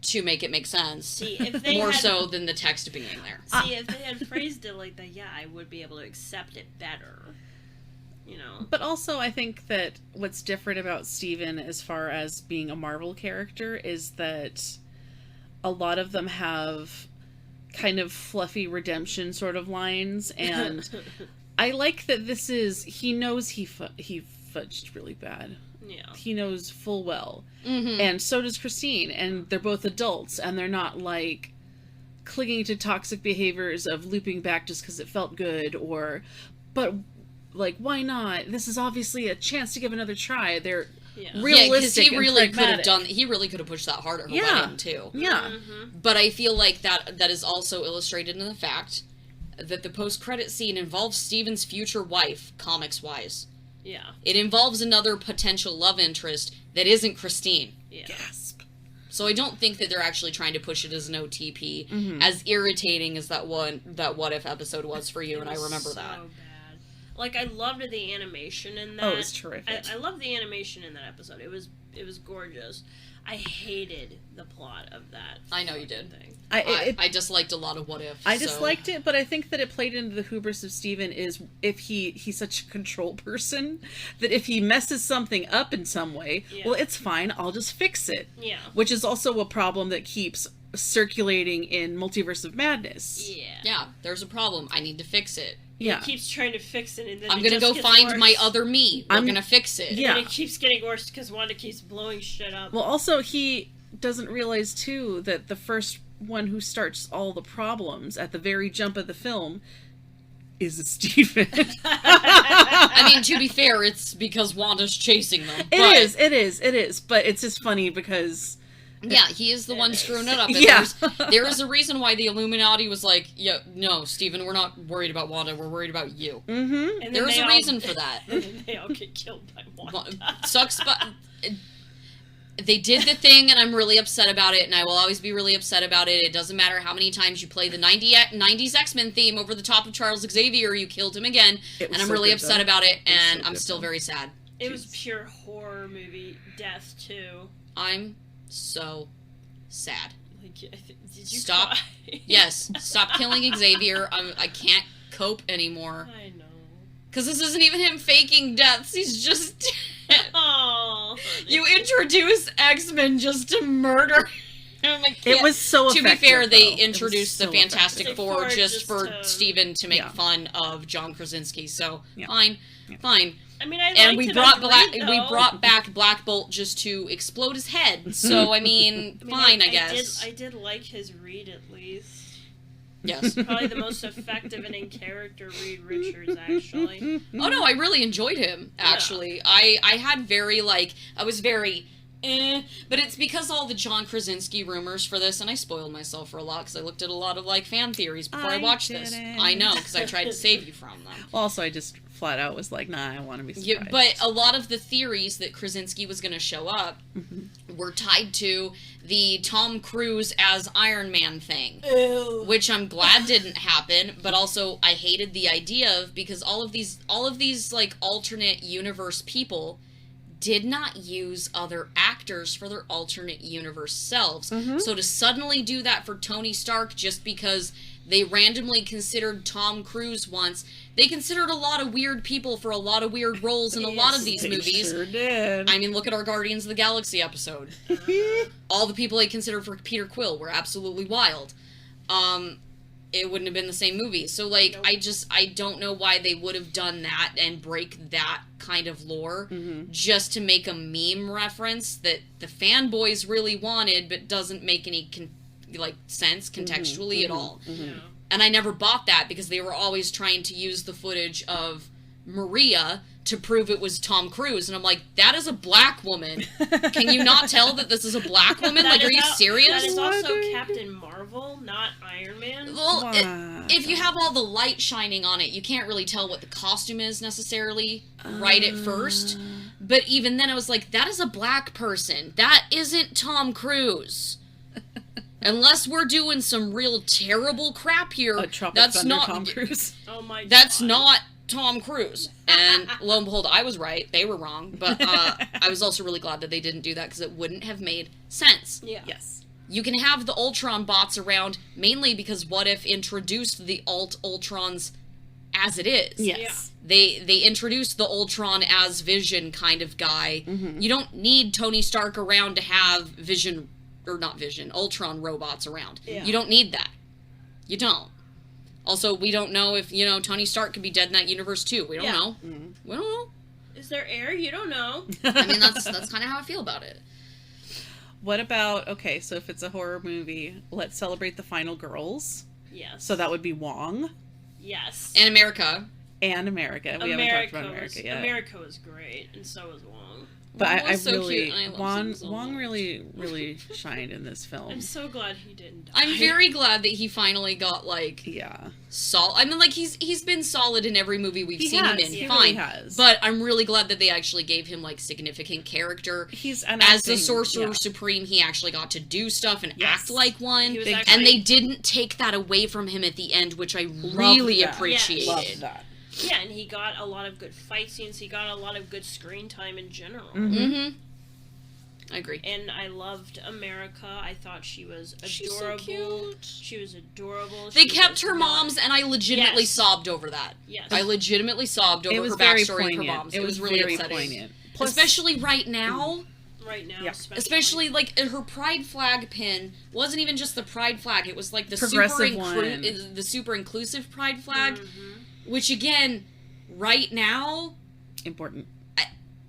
to make it make sense. See, if they more had, so than the text being there. See, if they had phrased it like that, yeah, I would be able to accept it better. You know. But also, I think that what's different about Steven as far as being a Marvel character is that a lot of them have kind of fluffy redemption sort of lines, and I like that this is, he knows he fudged really bad. Yeah. He knows full well. And so does Christine, and they're both adults, and they're not, like, clinging to toxic behaviors of looping back just because it felt good, but, like, why not? This is obviously a chance to give another try. They're realistic he really could have pushed that hard at her wedding, too. Yeah. But I feel like that is also illustrated in the fact that the post-credit scene involves Steven's future wife, comics-wise. Yeah. It involves another potential love interest that isn't Christine. Yeah. Gasp. So I don't think that they're actually trying to push it as an OTP, Mm-hmm. as irritating as that What If episode was for you, and I remember so that. Bad. Like, I loved the animation in that. Oh, it was terrific. I loved the animation in that episode. It was gorgeous. I hated the plot of that. I know you did. Thing. I disliked a lot of What If. I disliked it, but I think that it played into the hubris of Steven is if he's such a control person that if he messes something up in some way, Yeah. well, it's fine, I'll just fix it. Yeah. Which is also a problem that keeps circulating in Multiverse of Madness. Yeah. Yeah, there's a problem. I need to fix it. Yeah. He keeps trying to fix it, and then I'm it gonna just go gets find worse. my other me. We're I'm- gonna fix it. Yeah. And it keeps getting worse because Wanda keeps blowing shit up. Well, also, he doesn't realize, too, that the first one who starts all the problems at the very jump of the film is Steven. I mean, to be fair, it's because Wanda's chasing them. It is. But it's just funny because... Yeah, he is the one screwing it up. And Yeah. there is a reason why the Illuminati was like, yeah, no, Steven, we're not worried about Wanda, we're worried about you. Mm-hmm. And then There is they a all- reason for that. And then they all get killed by Wanda. Sucks, but they did the thing, and I'm really upset about it, and I will always be really upset about it. It doesn't matter how many times you play the 90s X-Men theme over the top of Charles Xavier, you killed him again, It was and I'm so really good, upset though. about it, It was and so I'm good, still though. very sad. It was Jeez. pure horror movie death too. I'm so sad. Like, did you Stop. cry? Yes, stop killing Xavier. I can't cope anymore. I know. Because this isn't even him faking deaths, he's just dead. Oh. You introduce X-Men just to murder him. I It can't- was so To effective, be fair, they though. It was introduced the so Fantastic effective. Four Just just for to- Steven to make Yeah. fun of John Krasinski. So Yeah. fine, Yeah. fine. I mean, I And liked we it brought as Reed, we though. brought back Black Bolt just to explode his head. So I mean, I mean, fine, I guess. I did like his Reed at least. Yes. Probably the most effective and in character Reed Richards, actually. Oh no, I really enjoyed him. Actually, I had very I was very. But it's because all the John Krasinski rumors for this, and I spoiled myself for a lot because I looked at a lot of fan theories before I watched this. didn't. I know, because I tried to save you from them. Well, also, I just flat out was like, nah, I want to be surprised. Yeah, but a lot of the theories that Krasinski was going to show up were tied to the Tom Cruise as Iron Man thing, Ew. which I'm glad didn't happen. But also, I hated the idea of because all of these alternate universe people did not use other actors for their alternate universe selves. So to suddenly do that for Tony Stark just because they randomly considered Tom Cruise once, they considered a lot of weird people for a lot of weird roles in a lot of these They movies. sure did. I mean, look at our Guardians of the Galaxy episode. All the people they considered for Peter Quill were absolutely wild. It wouldn't have been the same movie. So, Nope. I don't know why they would have done that and break that kind of lore just to make a meme reference that the fanboys really wanted but doesn't make any sense contextually at all. Yeah. And I never bought that because they were always trying to use the footage of Maria to prove it was Tom Cruise. And I'm like, that is a black woman. Can you not tell that this is a black woman? That Are is you serious? That is also What? Captain Marvel, not Iron Man. Well, Why? if you have all the light shining on it, you can't really tell what the costume is necessarily right at first. But even then, I was like, that is a black person. That isn't Tom Cruise. Unless we're doing some real terrible crap here, A Tropic that's Thunder not Tom Cruise. Oh my That's God. not Tom Cruise. And lo and behold, I was right. They were wrong. But I was also really glad that they didn't do that because it wouldn't have made sense. Yeah. Yes. You can have the Ultron bots around mainly because What If introduced the Ultrons as it is. Yes. They introduced the Ultron as Vision kind of guy. You don't need Tony Stark around to have Ultron robots around. Yeah. You don't need that. You don't. Also, we don't know if, Tony Stark could be dead in that universe too. We don't Yeah. know. We don't know. Is there air? You don't know. I mean, that's kind of how I feel about it. What about, okay, so if it's a horror movie, let's celebrate the final girls. Yes. So that would be Wong Yes. And America. and America. We haven't talked about America yet. America was great, and so was Wong. But Wong I was so really, cute, and I love Wong, him so Wong much. really shined in this film. I'm so glad he didn't die. I'm very glad that he finally got, like, Yeah. I mean, like, he's been solid in every movie we've seen him in, He fine. really has. But I'm really glad that they actually gave him, like, significant character. He's As the Sorcerer Supreme, he actually got to do stuff and act like one. He was Big- actually, And they didn't take that away from him at the end, which I really that. appreciated. Love that. yeah, and he got a lot of good fight scenes. He got a lot of good screen time in general. Mm-hmm. I agree. And I loved America. I thought she was adorable. She's so cute. She was adorable. They She kept was her not- mom's, and I legitimately Yes. sobbed over that. Yes. I legitimately sobbed over It was her very backstory of her poignant. mom's. It was really very upsetting. poignant. Plus, Especially right now. Right now, Yeah. Especially, like, her pride flag pin wasn't even just the pride flag. It was, like, the Progressive one. the super inclusive pride flag. Mm-hmm. Which, again, right now, important.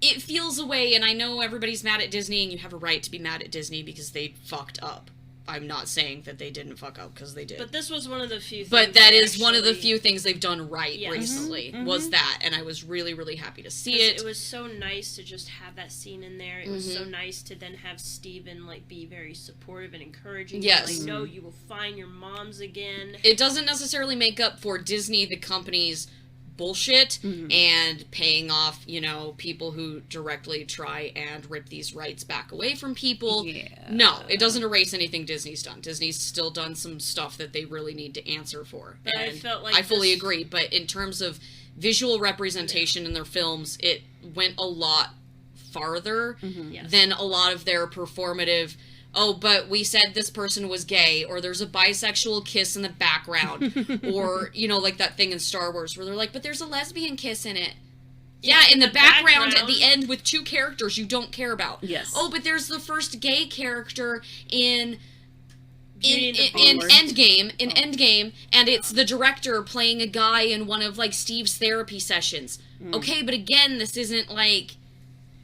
it feels away, and I know everybody's mad at Disney, and you have a right to be mad at Disney because they fucked up. I'm not saying that they didn't fuck up, because they did. But this was one of the few things But that is actually, one of the few things they've done right Yes. recently, Mhm, was that, and I was really, really happy to see 'cause it. it was so nice to just have that scene in there. It was so Mhm. nice to then have Steven, like, be very supportive and encouraging. Yes. Like, no, you will find your moms again. It doesn't necessarily make up for Disney, the company's bullshit, Mhm. and paying off, you know, people who directly try and rip these rights back away from people. Yeah. No, it doesn't erase anything Disney's done. Disney's still done some stuff that they really need to answer for. But I and felt like I fully this- agree, but in terms of visual representation in their films, it went a lot farther Yes. than a lot of their performative, oh, but we said this person was gay, or there's a bisexual kiss in the background, or, you know, like that thing in Star Wars where they're like, but there's a lesbian kiss in it. Yeah, in the background at the end with two characters you don't care about. Yes. Oh, but there's the first gay character in Beauty and the in Beast. Endgame, and it's the director playing a guy in one of, like, Steve's therapy sessions. Okay, but again, this isn't, like,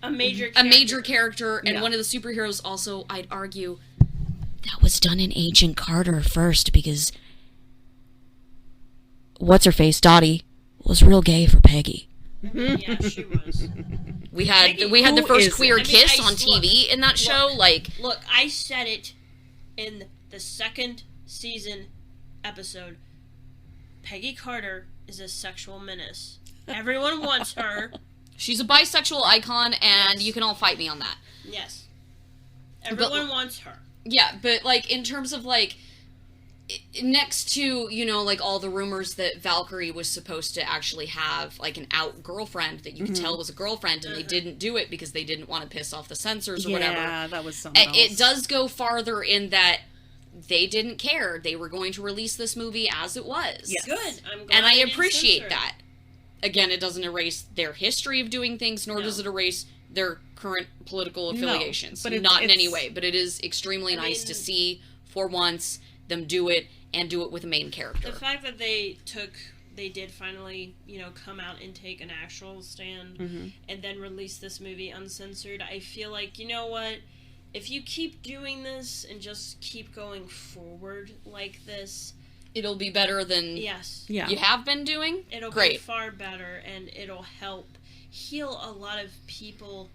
a major a major character, and Yeah. one of the superheroes also, I'd argue, that was done in Agent Carter first, because what's-her-face, Dottie, was real gay for Peggy. Yeah, she was. We had Peggy, the who first isn't? queer I mean, kiss I- on TV in that show, like, Look, I said it in the second season episode. Peggy Carter is a sexual menace. Everyone wants her. she's a bisexual icon, and Yes. you can all fight me on that. Yes. Everyone wants her. Yeah, but, like, in terms of, like, next to, you know, like, all the rumors that Valkyrie was supposed to actually have, like, an out girlfriend that you could tell was a girlfriend, and they didn't do it because they didn't want to piss off the censors or whatever. Yeah, that was something else. It does go farther in that they didn't care. They were going to release this movie as it was. Yes. Good. I'm glad And I they didn't appreciate censor it. that. Again, it doesn't erase their history of doing things, nor No. does it erase their current political No, affiliations. but Not in any it's- way. But it is extremely I nice mean- to see, for once, them do it, and do it with a main character. The fact that they did finally, you know, come out and take an actual stand and then release this movie uncensored, I feel like, you know what? If you keep doing this and just keep going forward like this, It'll be better than yes, Yeah. you have been doing. it'll be Great. far better, and it'll help heal a lot of people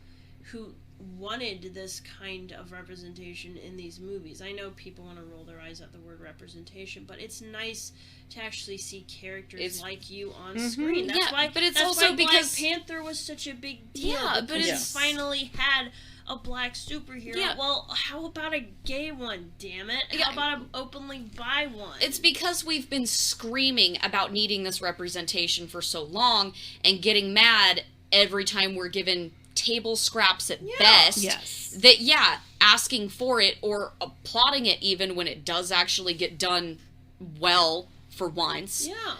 who wanted this kind of representation in these movies. I know people want to roll their eyes at the word representation, but it's nice to actually see characters It's- like you on screen. That's Yeah, why. but it's that's also why because- Black Panther was such a big deal. Yeah, but because it's- you finally had a black superhero. Yeah. Well, how about a gay one? Damn it! Yeah. How about an openly bi one? It's because we've been screaming about needing this representation for so long and getting mad every time we're given table scraps at best. Yes. That, yeah, asking for it or applauding it even when it does actually get done well for once. yeah.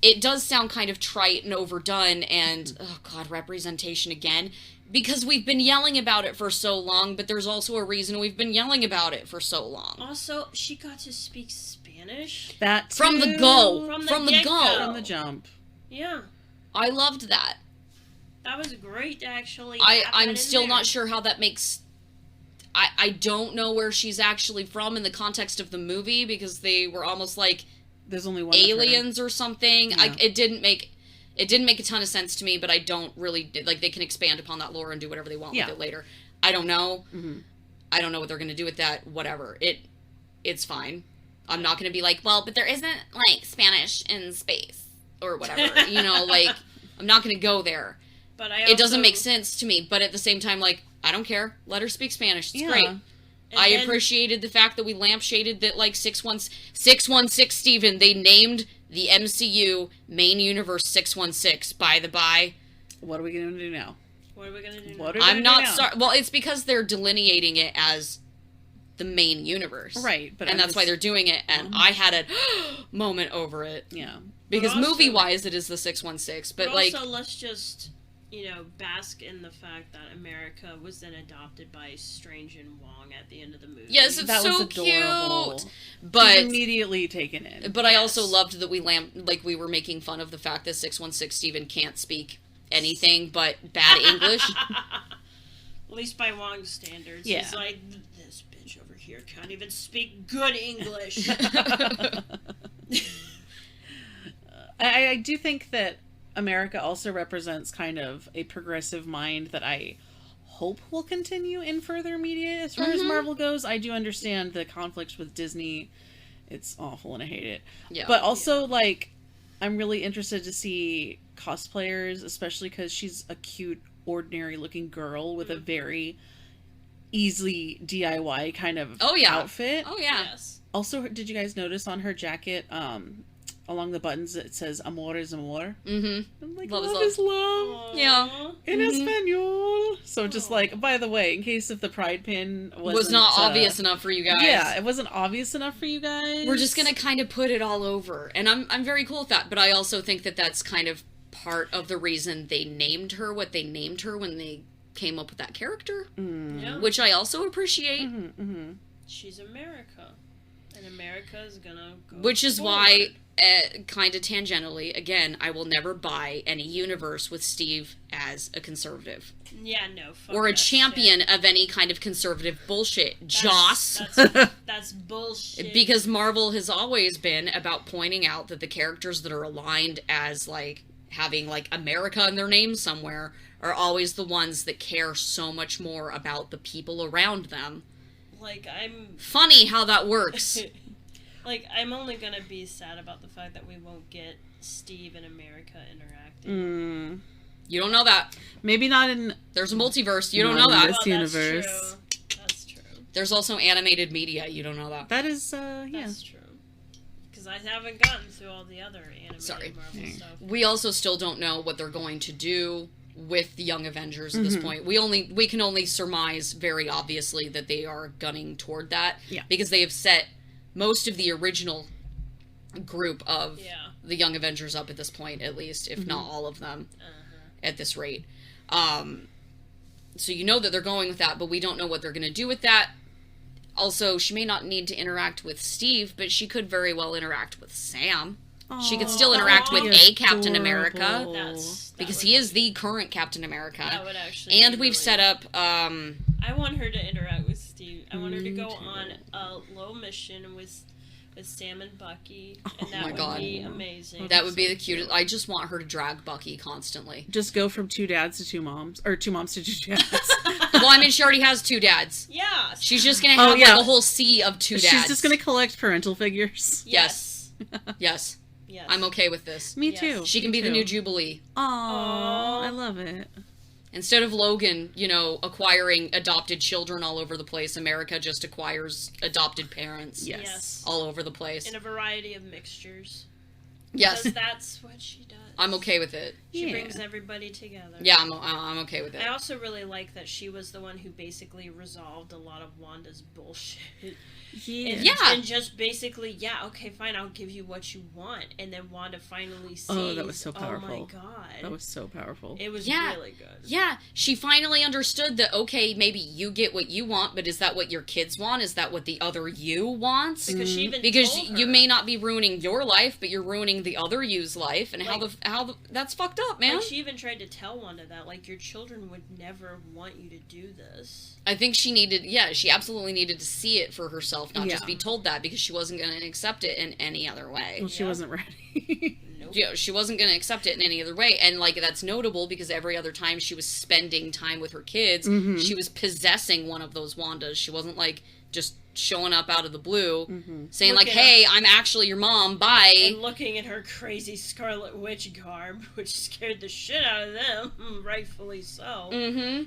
It does sound kind of trite and overdone and, oh god, representation again. Because we've been yelling about it for so long, but there's also a reason we've been yelling about it for so long. Also, she got to speak Spanish. That From the too. go. From the get-go. From the jump. Yeah, I loved that. that was great to actually. I'm have that in still there. not sure how that makes... I don't know where she's actually from in the context of the movie, because they were almost like There's only one of her. aliens or something. Yeah. It didn't make It didn't make a ton of sense to me, but I don't really... Like, they can expand upon that lore and do whatever they want with it later. I don't know. Mm-hmm. I don't know what they're going to do with that. Whatever. It's fine. I'm not going to be like, well, but there isn't, like, Spanish in space. Or whatever. You know, like, I'm not going to go there. But it doesn't make sense to me. But at the same time, like, I don't care. Let her speak Spanish. It's great. I appreciated the fact that we lampshaded that, like, 616 Steven, they named the MCU main universe 616, by the by. What are we going to do now? What are we going to do now? I'm not sorry. Well, it's because they're delineating it as the main universe. Right. And that's why they're doing it. And I had a moment over it. Yeah. Because movie-wise, it is the 616. But like... also, let's just... bask in the fact that America was then adopted by Strange and Wong at the end of the movie. Yes, it's so cute. But she's immediately taken in. But I also loved that we were making fun of the fact that 616 Steven can't speak anything but bad English. At least by Wong's standards. Yeah. He's like, this bitch over here can't even speak good English. I do think that America also represents kind of a progressive mind that I hope will continue in further media. As far as Marvel goes, I do understand the conflicts with Disney. It's awful and I hate it. Yeah. But also, like, I'm really interested to see cosplayers, especially because she's a cute, ordinary-looking girl with a very easily DIY kind of outfit. Oh, yeah. Yes. Also, did you guys notice on her jacket, along the buttons it says "Amor es amor"? Mm-hmm. I'm like, love is love. Yeah. In Espanol. So just like, by the way, in case if the pride pin was not obvious enough for you guys. Yeah, it wasn't obvious enough for you guys. We're just gonna kind of put it all over. And I'm very cool with that. But I also think that that's kind of part of the reason they named her what they named her when they came up with that character. Yeah. Which I also appreciate. She's America. And America is gonna go Which is forward. why... kind of tangentially, again, I will never buy any universe with Steve as a conservative. Yeah, no. Fuck or a that champion shit. of any kind of conservative bullshit. Joss. That's bullshit. Because Marvel has always been about pointing out that the characters that are aligned as, like, having, like, America in their name somewhere are always the ones that care so much more about the people around them. Like, I'm... Funny how that works. Like, I'm only gonna be sad about the fact that we won't get Steve and America interacting. You don't know that. Maybe not in... There's a multiverse. You don't know that. This universe. That's true. There's also animated media. You don't know that. That is, yeah. That's true. Because I haven't gotten through all the other animated Marvel stuff. We also still don't know what they're going to do with the Young Avengers at this point. We can only surmise very obviously that they are gunning toward that. Yeah. Because they have set most of the original group of the Young Avengers up at this point, at least, if not all of them, at this rate. So you know that they're going with that, but we don't know what they're going to do with that. Also, she may not need to interact with Steve, but she could very well interact with Sam. She could still interact with a Captain America, because he is the current Captain America. That would actually and be we've really set up... I want her to interact with Steve. I want her to go on a little mission with Sam and Bucky, and that would be amazing. That would be the cutest. I just want her to drag Bucky constantly. Just go from 2 dads to 2 moms, or 2 moms to 2 dads. Well, I mean, she already has 2 dads. Yeah. She's just gonna have like a whole sea of 2 dads. She's just gonna collect parental figures. Yes. Yes. Yes. I'm okay with this. Me too. She can be the new Jubilee. Aww, I love it. Instead of Logan, acquiring adopted children all over the place, America just acquires adopted parents. Yes. All over the place. In a variety of mixtures. Yes. Because that's what she does. I'm okay with it. She brings everybody together. Yeah, I'm okay with it. I also really like that she was the one who basically resolved a lot of Wanda's bullshit. And just basically, okay, fine, I'll give you what you want. And then Wanda finally sees, oh, that was so powerful. Oh my god. That was so powerful. It was really good. Yeah, she finally understood that, okay, maybe you get what you want, but is that what your kids want? Is that what the other you wants? Because she even Because told her. you may not be ruining your life, but you're ruining the other U's life, and that's fucked up, man. Like, she even tried to tell Wanda that, like, your children would never want you to do this. I think she absolutely needed to see it for herself, not just be told that, because she wasn't going to accept it in any other way. Well, she wasn't ready. Nope. Yeah, she wasn't going to accept it in any other way, and, like, that's notable because every other time she was spending time with her kids, she was possessing one of those Wandas. She wasn't, like, just showing up out of the blue, saying, like, hey, I'm actually your mom, bye. And looking at her crazy Scarlet Witch garb, which scared the shit out of them, rightfully so.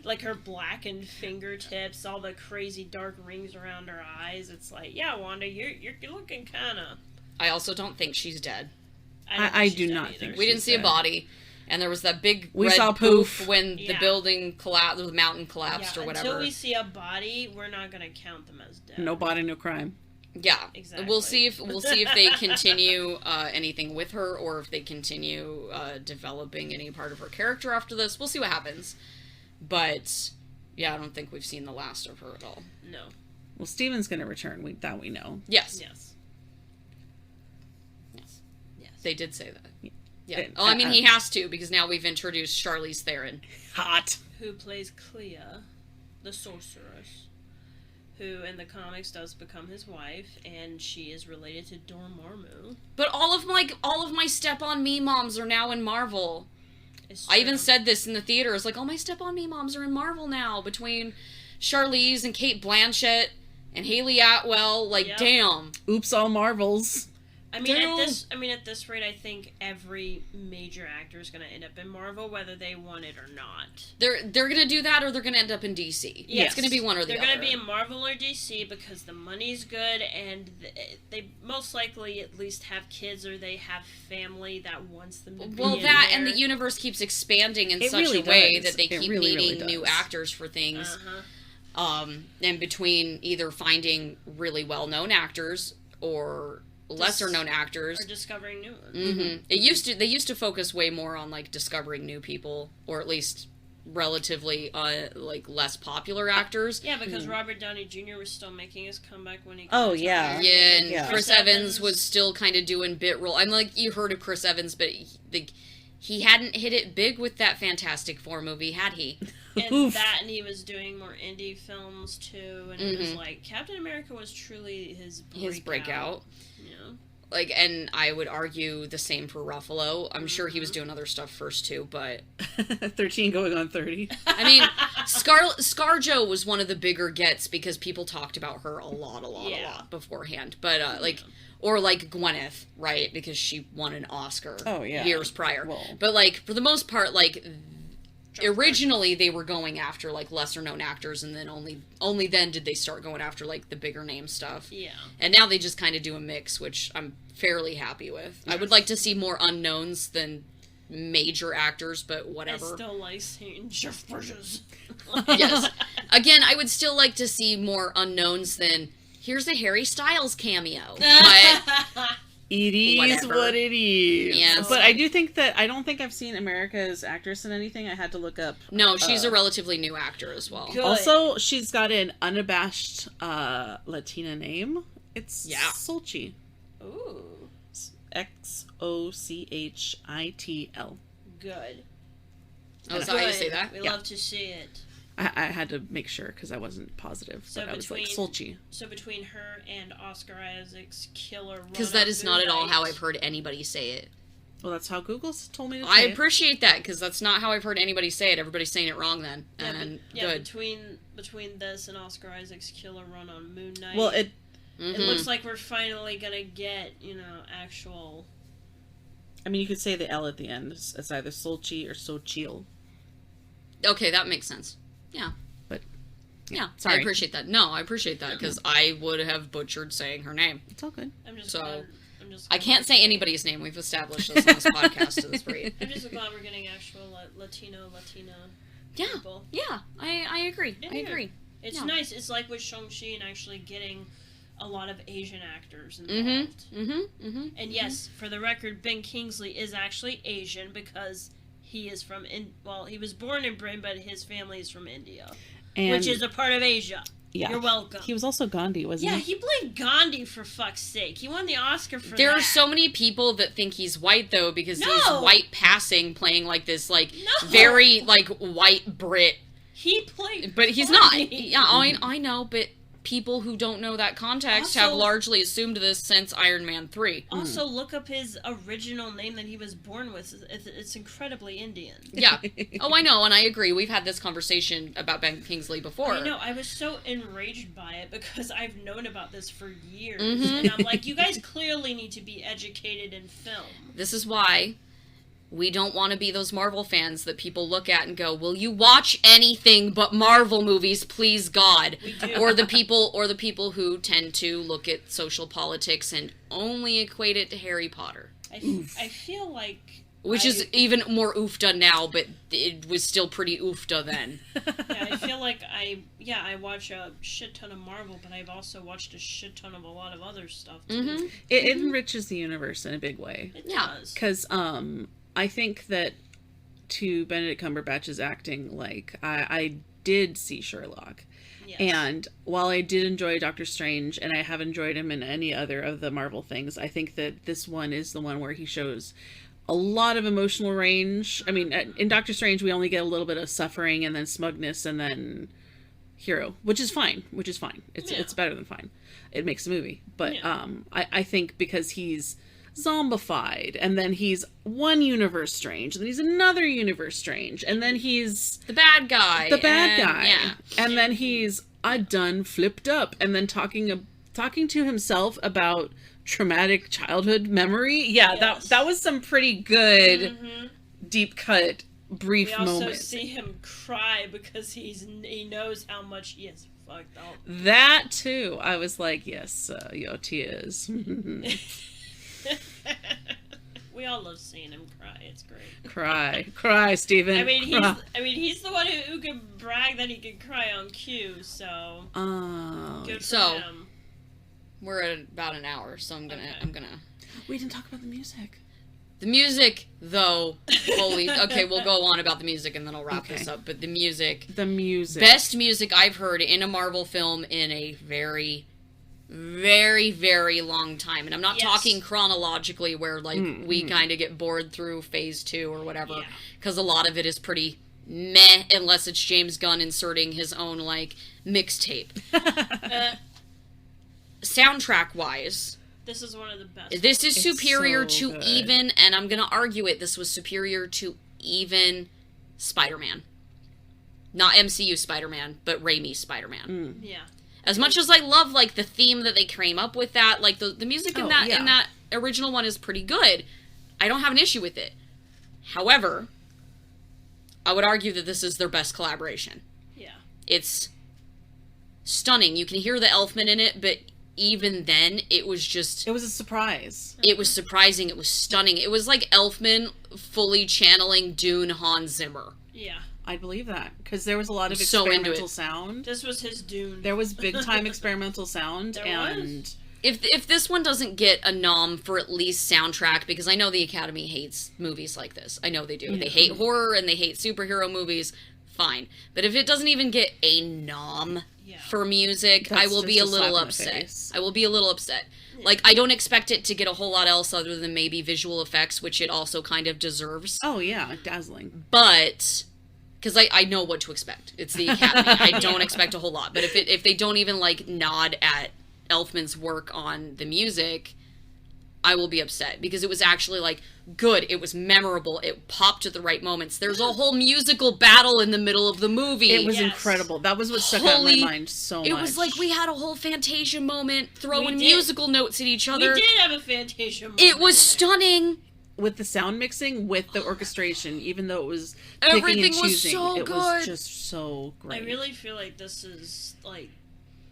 Like, her blackened fingertips, all the crazy dark rings around her eyes. It's like, yeah, Wanda, you're looking kind of... I also don't think she's dead. I do not think we didn't see a body. And there was that big we red saw poof when the building collapsed, the mountain collapsed or whatever. Until we see a body, we're not going to count them as dead. No body, no crime. Yeah, exactly. We'll see if they continue anything with her, or if they continue developing any part of her character after this. We'll see what happens. But yeah, I don't think we've seen the last of her at all. No. Well, Steven's going to return. We know. Yes. They did say that. Yeah. Oh, I mean, he has to, because now we've introduced Charlize Theron. Hot. Who plays 𝗦𝗢𝗥𝗦, the sorceress, who in the comics does become his wife, and she is related to Dormammu. But all of my Step On Me moms are now in Marvel. I even said this in the theater. It's like, all my Step On Me moms are in Marvel now, between Charlize and Cate Blanchett and Haley Atwell. Like, damn. Oops, all Marvels. I mean, at this rate, I think every major actor is going to end up in Marvel, whether they want it or not. They're going to do that, or they're going to end up in DC. Yeah, it's going to be one or the other. They're going to be in Marvel or DC because the money's good, and they most likely at least have kids, or they have family that wants them to be in there. And the universe keeps expanding in such a way that they keep needing new actors for things. And between either finding really well-known actors or lesser known actors, or discovering new ones. They used to focus way more on, like, discovering new people, or at least relatively like less popular actors. Yeah, because Robert Downey Jr. was still making his comeback when he and Chris Evans was still kind of doing bit role. I'm like, you heard of Chris Evans, but he hadn't hit it big with that Fantastic Four movie, had he? And he was doing more indie films too, and it was like Captain America was truly his breakout. Yeah. Like, and I would argue the same for Ruffalo. I'm sure he was doing other stuff first too, but 13 going on 30. I mean, ScarJo was one of the bigger gets because people talked about her a lot beforehand. But or like Gwyneth, right? Because she won an Oscar years prior. Well, but like for the most part, like originally they were going after like lesser known actors, and then only then did they start going after like the bigger name stuff. Yeah. And now they just kind of do a mix, which I'm fairly happy with. I would like to see more unknowns than major actors, but whatever. I still like seeing Jeff Bridges. Yes. Again, I would still like to see more unknowns than here's a Harry Styles cameo. But it is what it is. Yes. But I don't think I've seen America's actress in anything. I had to look up. No, she's a relatively new actor as well. Good. Also, she's got an unabashed Latina name. It's Sochi. Ooh. Xochitl. Good. Oh, is that how you say that? We love to see it. I had to make sure because I wasn't positive. So but I was like, Sochi. So between her and Oscar Isaac's killer run, because that is not at all how I've heard anybody say it. Well, that's how Google's told me to say I appreciate that, because that's not how I've heard anybody say it. Everybody's saying it wrong then. Good. Between this and Oscar Isaac's killer run on Moon Knight. Well, it looks like we're finally gonna get, actual... I mean, you could say the L at the end. It's either Sochi or Sochil. Okay, that makes sense. Yeah. But, yeah, sorry. I appreciate that. No, I appreciate that, because I would have butchered saying her name. It's all good. I can't say anybody's name. We've established this on this podcast to this rate. I'm just glad we're getting actual Latina people. Yeah, I agree. Yeah, I agree. It's nice. It's like with Shang-Chi and actually getting a lot of Asian actors involved. And yes, for the record, Ben Kingsley is actually Asian because he is from he was born in Britain, but his family is from India, which is a part of Asia. Yeah. You're welcome. He was also Gandhi, wasn't he? He played Gandhi, for fuck's sake. He won the Oscar for There that. are so many people that think he's white, though, because he's white passing, playing, like, this, like, very, like, white Brit. He played... But he's not. Yeah, I know, but people who don't know that context have largely assumed this since Iron Man 3. Also, look up his original name that he was born with. It's incredibly Indian. Yeah. Oh, I know, and I agree. We've had this conversation about Ben Kingsley before. I know. I was so enraged by it because I've known about this for years. And I'm like, you guys clearly need to be educated in film. This is why we don't want to be those Marvel fans that people look at and go, will you watch anything but Marvel movies, please God? We do. Or the people who tend to look at social politics and only equate it to Harry Potter. I feel like... Which is even more oofda now, but it was still pretty oofda then. Yeah, I feel like I watch a shit ton of Marvel, but I've also watched a shit ton of a lot of other stuff, too. It enriches the universe in a big way. It does. Because, I think that to Benedict Cumberbatch's acting, like, I did see Sherlock. Yes. And while I did enjoy Doctor Strange, and I have enjoyed him in any other of the Marvel things, I think that this one is the one where he shows a lot of emotional range. I mean, in Doctor Strange, we only get a little bit of suffering and then smugness and then hero, which is fine. It's better than fine. It makes the movie. But I think because he's zombified, and then he's one universe strange, and then he's another universe strange, and then he's the bad guy. And then he's done flipped up, and then talking to himself about traumatic childhood memory. That was some pretty good deep cut brief moments. We also see him cry because he knows how much he has fucked up. That too. I was like, yes, your tears. We all love seeing him cry. It's great. Cry, Steven. I mean, he's the one who can brag that he can cry on cue. So good for him. We're at about an hour, so I'm gonna. We didn't talk about the music. The music, though, okay, we'll go on about the music and then I'll wrap this up. But the music, best music I've heard in a Marvel film in a very, very, very long time. And I'm not talking chronologically where, like, we kind of get bored through phase 2 or whatever. Because a lot of it is pretty meh, unless it's James Gunn inserting his own, like, mixtape. Soundtrack-wise, this is one of the best. This is superior to even, and I'm going to argue it, this was superior to even Spider-Man. Not MCU Spider-Man, but Raimi Spider-Man. Yeah. As much as I love, like, the theme that they came up with that, like, the music in that original one is pretty good. I don't have an issue with it. However, I would argue that this is their best collaboration. Yeah. It's stunning. You can hear the Elfman in it, but even then, it was just... It was a surprise. It was surprising. It was stunning. It was like Elfman fully channeling Dune Hans Zimmer. Yeah. I believe that. Because there was a lot of experimental sound. This was his Dune. There was big-time experimental sound. Was. If this one doesn't get a nom for at least soundtrack, because I know the Academy hates movies like this. I know they do. They hate horror and they hate superhero movies. Fine. But if it doesn't even get a nom for music, I will be a little upset. I will be a little upset. Like, I don't expect it to get a whole lot else other than maybe visual effects, which it also kind of deserves. Oh, yeah. Dazzling. But... Because I know what to expect. It's the Academy. I don't expect a whole lot. But if they don't even, like, nod at Elfman's work on the music, I will be upset. Because it was actually, like, good. It was memorable. It popped at the right moments. There's a whole musical battle in the middle of the movie. It was incredible. That was what stuck out in my mind so much. It was like we had a whole Fantasia moment, throwing musical notes at each other. We did have a Fantasia moment. It was stunning. With the sound mixing, with the orchestration, even though it was everything picking and choosing, was so it good. Was just so great. I really feel like this is like,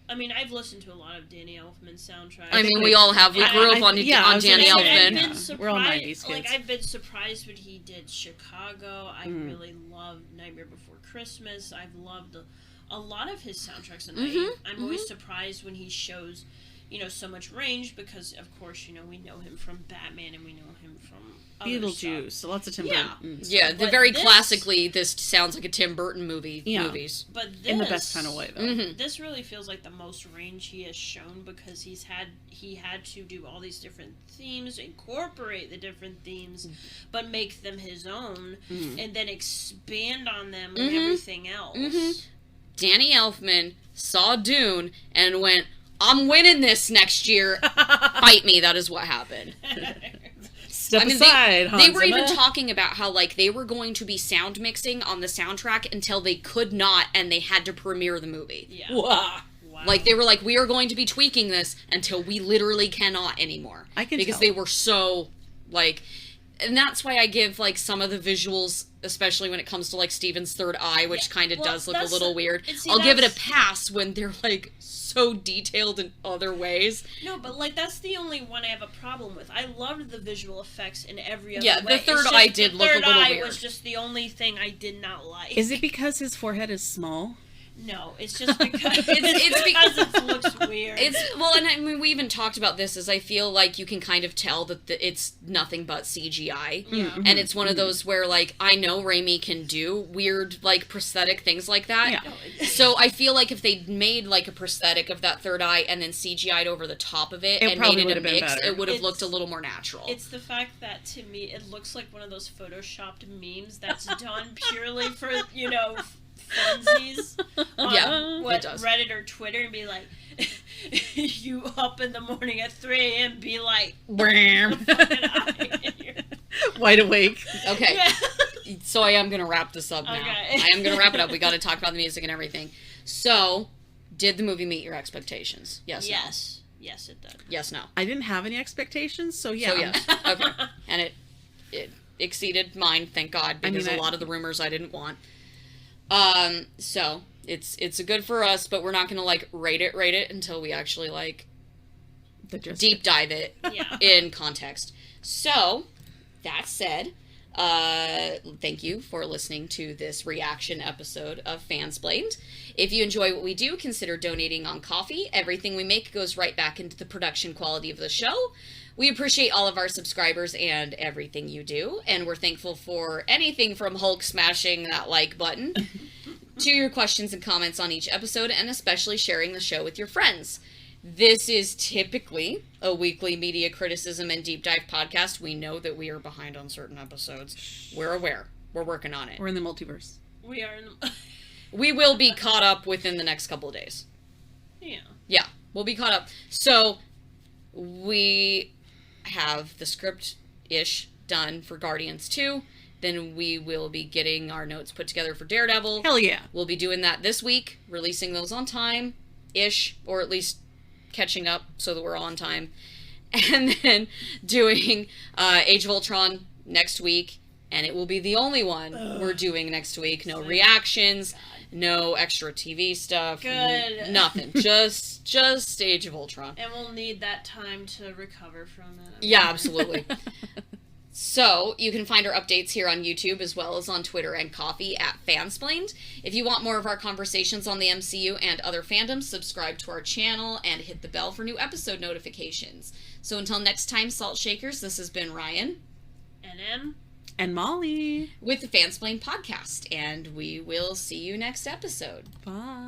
I mean, I've listened to a lot of Danny Elfman soundtracks. I mean, we all have. We grew up on Danny Elfman. We're all 90s kids. Like, I've been surprised when he did Chicago. I really loved Nightmare Before Christmas. I've loved a lot of his soundtracks, and I'm always surprised when he shows so much range because, of course, we know him from Batman and we know him from other Beetlejuice, stuff. Lots of Tim Yeah. Burton. Yeah, But very this- classically, this sounds like a Tim Burton movies. But this, In the best kind of way, though. This really feels like the most range he has shown because he had to do all these different themes, incorporate the different themes, but make them his own, and then expand on them with everything else. Danny Elfman saw Dune and went, I'm winning this next year. Fight me. That is what happened. Step aside, they were Hans even Zimmer. talking about how, like, they were going to be sound mixing on the soundtrack until they could not, and they had to premiere the movie. Yeah. Wow. Wow. Like, they were like, we are going to be tweaking this until we literally cannot anymore. I can because tell. they were so, like... And that's why I give, like, some of the visuals, especially when it comes to, like, Steven's third eye, which kind of does look a little weird. I'll give it a pass when they're, like, so detailed in other ways. No, but, like, that's the only one I have a problem with. I loved the visual effects in every other Yeah, way. the third eye did look a little weird. The third eye was just the only thing I did not like. Is it because his forehead is small? No, it's just because It's because it looks weird. Well, and I mean, we even talked about this, is I feel like you can kind of tell that it's nothing but CGI. Yeah. And it's one of those where, like, I know Raimi can do weird, like, prosthetic things like that. Yeah. So I feel like if they made, like, a prosthetic of that third eye and then CGI'd over the top of it, It and probably made it a would've been mix, better. it would have It's- looked a little more natural. It's the fact that, to me, it looks like one of those photoshopped memes that's done purely for, funsies on Yeah, it does. Reddit or Twitter, and be like, you up in the morning at 3 a.m. be like, fucking eye in your- Wide awake. Okay. Yeah. So I am going to wrap this up now. Okay. I am going to wrap it up. We got to talk about the music and everything. So, did the movie meet your expectations? Yes. Yes. Yes, it did. No? Yes. No. I didn't have any expectations, so yeah. So yes. Okay. And it exceeded mine, thank God, because a lot of the rumors I didn't want. So it's a good for us, but we're not gonna like rate it until we actually like deep dive it Yeah. in context. So that said, thank you for listening to this reaction episode of FANSPLAINED. If you enjoy what we do, consider donating on Ko-fi. Everything we make goes right back into the production quality of the show. We appreciate all of our subscribers and everything you do, and we're thankful for anything from Hulk smashing that like button to your questions and comments on each episode, and especially sharing the show with your friends. This is typically a weekly media criticism and deep dive podcast. We know that we are behind on certain episodes. We're aware. We're working on it. We're in the multiverse. We are in the... We will be caught up within the next couple of days. Yeah. Yeah, we'll be caught up. So, we have the script-ish done for Guardians 2. Then we will be getting our notes put together for Daredevil. Hell yeah. We'll be doing that this week, releasing those on time-ish, or at least catching up so that we're on time. And then doing Age of Ultron next week, and it will be the only one we're doing next week. No reactions, no extra TV stuff. Good. Nothing. Just Age of Ultron. And we'll need that time to recover from it. Yeah, absolutely. So, you can find our updates here on YouTube as well as on Twitter and Ko-fi at FANSPLAINED. If you want more of our conversations on the MCU and other fandoms, subscribe to our channel and hit the bell for new episode notifications. So until next time, Salt Shakers, this has been Ryan. And M. And Molly. With the FANSPLAINED podcast, and we will see you next episode. Bye.